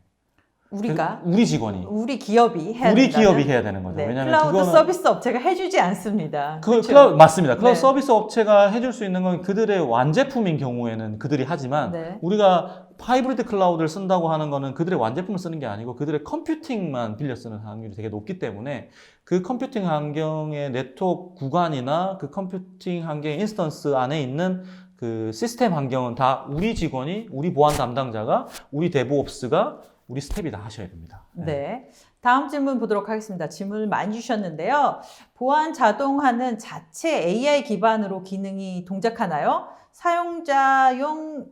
우리가 우리 직원이 우리 기업이 해야 우리 된다는? 기업이 해야 되는 거죠. 네. 왜냐하면 클라우드 그거는 서비스 업체가 해주지 않습니다. 그렇죠? 맞습니다. 클라우드 네. 서비스 업체가 해줄 수 있는 건 그들의 완제품인 경우에는 그들이 하지만, 네. 우리가 하이브리드 클라우드를 쓴다고 하는 거는 그들의 완제품을 쓰는 게 아니고 그들의 컴퓨팅만 빌려 쓰는 확률이 되게 높기 때문에, 그 컴퓨팅 환경의 네트워크 구간이나 그 컴퓨팅 환경의 인스턴스 안에 있는 그 시스템 환경은 다 우리 직원이, 우리 보안 담당자가, 우리 데브옵스가, 우리 스텝이 다 하셔야 됩니다. 네. 다음 질문 보도록 하겠습니다. 질문을 많이 주셨는데요. 보안 자동화는 자체 AI 기반으로 기능이 동작하나요? 사용자용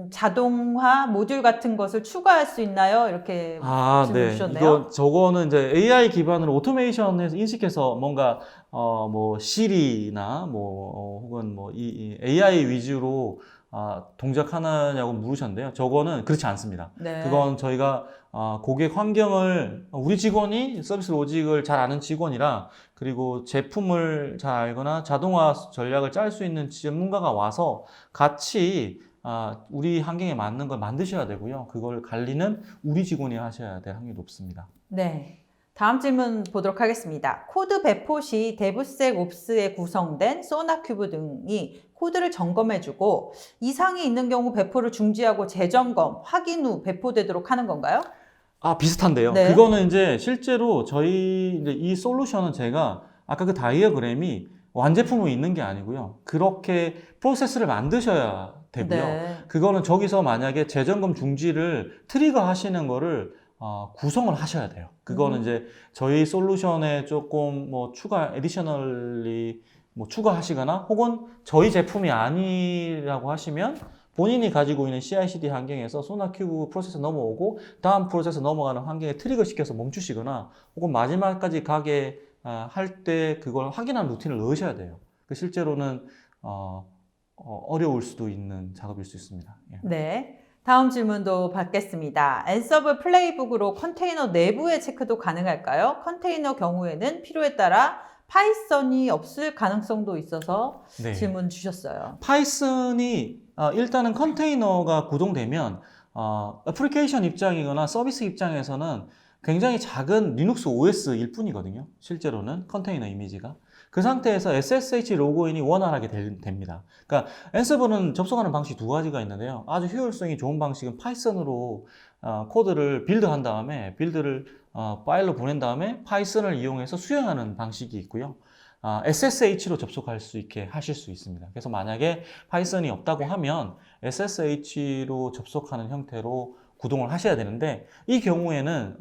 자동화 모듈 같은 것을 추가할 수 있나요? 이렇게 질문 네. 주셨네요. 저거는 이제 AI 기반으로 오토메이션에서 인식해서 뭔가 뭐 시리나 혹은 이 AI 위주로 동작하느냐고 물으셨는데요. 저거는 그렇지 않습니다. 네. 그건 저희가 고객 환경을, 우리 직원이 서비스 로직을 잘 아는 직원이라, 그리고 제품을 잘 알거나 자동화 전략을 짤 수 있는 전문가가 와서 같이 우리 환경에 맞는 걸 만드셔야 되고요. 그걸 관리는 우리 직원이 하셔야 될 확률이 높습니다. 네. 다음 질문 보도록 하겠습니다. 코드 배포 시 DevSecOps에 구성된 소나큐브 등이 코드를 점검해주고 이상이 있는 경우 배포를 중지하고 재점검, 확인 후 배포되도록 하는 건가요? 비슷한데요. 네. 그거는 이제 실제로 저희 이제 이 솔루션은 제가 아까 그 다이어그램이 완제품으로 있는 게 아니고요. 그렇게 프로세스를 만드셔야 되고요. 네. 그거는 저기서 만약에 재점검 중지를 트리거 하시는 거를 구성을 하셔야 돼요. 그거는 이제 저희 솔루션에 조금 뭐 에디셔널리 뭐 추가하시거나 혹은 저희 제품이 아니라고 하시면 본인이 가지고 있는 CI/CD 환경에서 소나큐브 프로세스 넘어오고 다음 프로세스 넘어가는 환경에 트리거 시켜서 멈추시거나 혹은 마지막까지 가게 할 때 그걸 확인하는 루틴을 넣으셔야 돼요. 실제로는 어려울 수도 있는 작업일 수 있습니다. 예. 네. 다음 질문도 받겠습니다. 앤서블 플레이북으로 컨테이너 내부의 체크도 가능할까요? 컨테이너 경우에는 필요에 따라 파이썬이 없을 가능성도 있어서 네. 질문 주셨어요. 파이썬이 일단은 컨테이너가 구동되면 애플리케이션 입장이거나 서비스 입장에서는 굉장히 작은 리눅스 OS일 뿐이거든요. 실제로는 컨테이너 이미지가. 그 상태에서 SSH 로그인이 원활하게 됩니다. 그러니까 앤서블은 접속하는 방식이 두 가지가 있는데요. 아주 효율성이 좋은 방식은 파이썬으로 코드를 빌드한 다음에 빌드를 파일로 보낸 다음에 파이썬을 이용해서 수행하는 방식이 있고요. SSH로 접속할 수 있게 하실 수 있습니다. 그래서 만약에 파이썬이 없다고 하면 SSH로 접속하는 형태로 구동을 하셔야 되는데 이 경우에는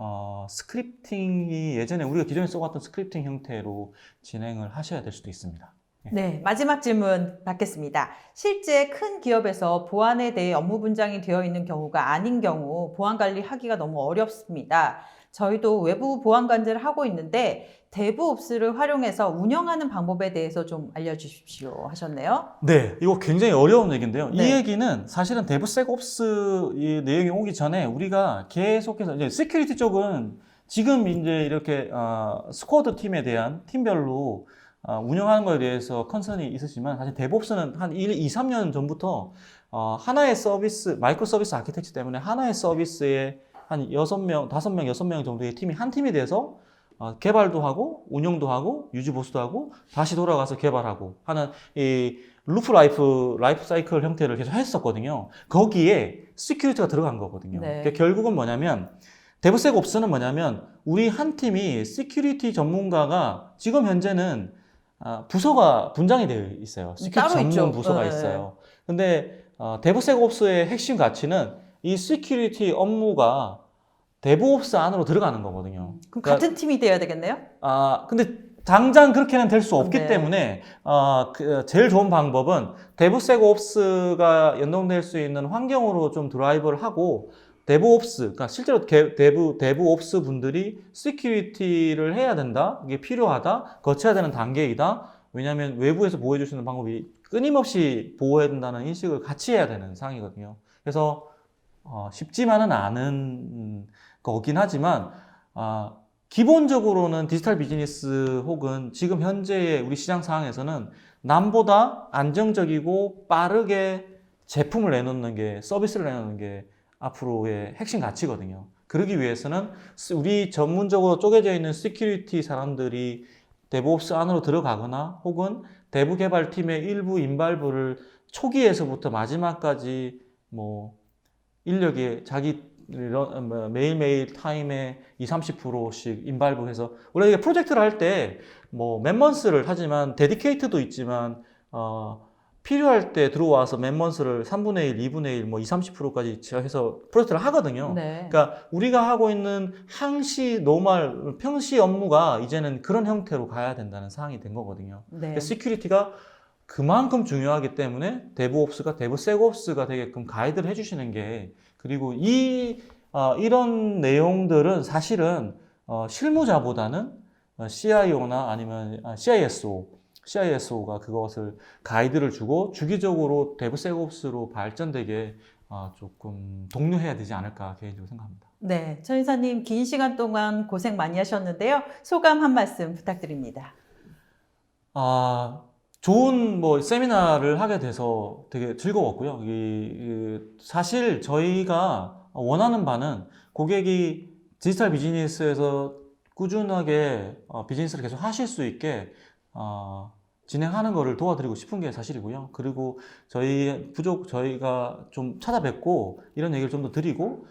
스크립팅이 예전에 우리가 기존에 써왔던 스크립팅 형태로 진행을 하셔야 될 수도 있습니다. 네, 마지막 질문 받겠습니다. 실제 큰 기업에서 보안에 대해 업무 분장이 되어 있는 경우가 아닌 경우 보안 관리하기가 너무 어렵습니다. 저희도 외부 보안 관제를 하고 있는데 DevOps를 활용해서 운영하는 방법에 대해서 좀 알려주십시오 하셨네요. 네, 이거 굉장히 어려운 얘기인데요. 네. 이 얘기는 사실은 DevSecOps 이 내용이 오기 전에 우리가 계속해서 이제 시큐리티 쪽은 지금 이제 이렇게 스쿼드 팀에 대한 팀별로 운영하는 거에 대해서 컨선이 있으시지만 사실 DevOps는 한 2, 3년 전부터 하나의 서비스, 마이크로 서비스 아키텍처 때문에 하나의 서비스에 한 6명, 5명, 6명 정도의 팀이 한 팀이 돼서 개발도 하고 운영도 하고 유지 보수도 하고 다시 돌아가서 개발하고 하는 이 루프 라이프 사이클 형태를 계속 했었거든요. 거기에 시큐리티가 들어간 거거든요. 네. 그러니까 결국은 뭐냐면 DevSecOps는 뭐냐면 우리 한 팀이 시큐리티 전문가가 지금 현재는 부서가 분장이 되어 있어요. 시큐리티 전문 있죠. 부서가 네. 있어요. 근데 DevSecOps의 핵심 가치는 이 시큐리티 업무가 DevOps 안으로 들어가는 거거든요. 그럼 그러니까 같은 팀이 되어야 되겠네요? 근데 당장 그렇게는 될 수 없기 네. 때문에 제일 좋은 방법은 DevSecOps가 연동될 수 있는 환경으로 좀 드라이브를 하고 DevOps, 그러니까 실제로 DevOps 분들이 시큐리티를 해야 된다, 이게 필요하다, 거쳐야 되는 단계이다. 왜냐하면 외부에서 보호해 주시는 방법이 끊임없이 보호해야 된다는 인식을 같이 해야 되는 상황이거든요. 그래서 쉽지만은 않은 거긴 하지만 기본적으로는 디지털 비즈니스 혹은 지금 현재의 우리 시장 상황에서는 남보다 안정적이고 빠르게 제품을 내놓는 게, 서비스를 내놓는 게 앞으로의 핵심 가치거든요. 그러기 위해서는 우리 전문적으로 쪼개져 있는 시큐리티 사람들이 DevOps 안으로 들어가거나 혹은 대부 개발팀의 일부 인발부를 초기에서부터 마지막까지 뭐 인력이 자기 매일매일 타임에 20-30%씩 인발부해서 원래 이게 프로젝트를 할 때 뭐 맨먼스를 하지만 데디케이트도 있지만 필요할 때 들어와서 맨먼스를 3분의 1, 2분의 1, 뭐 20-30%까지 해서 프로젝트를 하거든요. 네. 그러니까 우리가 하고 있는 항시 노멀 평시 업무가 이제는 그런 형태로 가야 된다는 상황이 된 거거든요. 네. 그러니까 시큐리티가 그만큼 중요하기 때문에 DevOps가 DevSecOps가 되게끔 가이드를 해주시는 게, 그리고 이런 내용들은 사실은 실무자보다는 CIO나 아니면 CISO가 그것을 가이드를 주고 주기적으로 DevSecOps로 발전되게 조금 독려해야 되지 않을까 개인적으로 생각합니다. 네, 천 이사님 긴 시간 동안 고생 많이 하셨는데요. 소감 한 말씀 부탁드립니다. 좋은 세미나를 하게 돼서 되게 즐거웠고요. 사실 저희가 원하는 바는 고객이 디지털 비즈니스에서 꾸준하게 비즈니스를 계속 하실 수 있게 진행하는 거를 도와드리고 싶은 게 사실이고요. 그리고 저희가 좀 찾아뵙고 이런 얘기를 좀 더 드리고,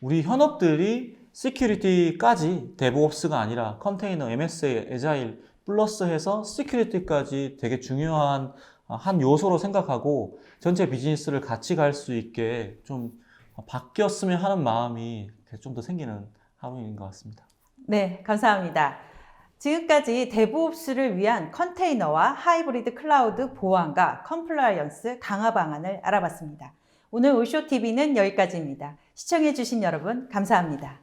우리 현업들이 시큐리티까지 데브옵스가 아니라 컨테이너, MSA, 에자일 플러스 해서 시큐리티까지 되게 중요한 한 요소로 생각하고 전체 비즈니스를 같이 갈 수 있게 좀 바뀌었으면 하는 마음이 좀 더 생기는 하루인 것 같습니다. 네, 감사합니다. 지금까지 데브옵스를 위한 컨테이너와 하이브리드 클라우드 보안과 컴플라이언스 강화 방안을 알아봤습니다. 오늘 오쇼TV는 여기까지입니다. 시청해주신 여러분 감사합니다.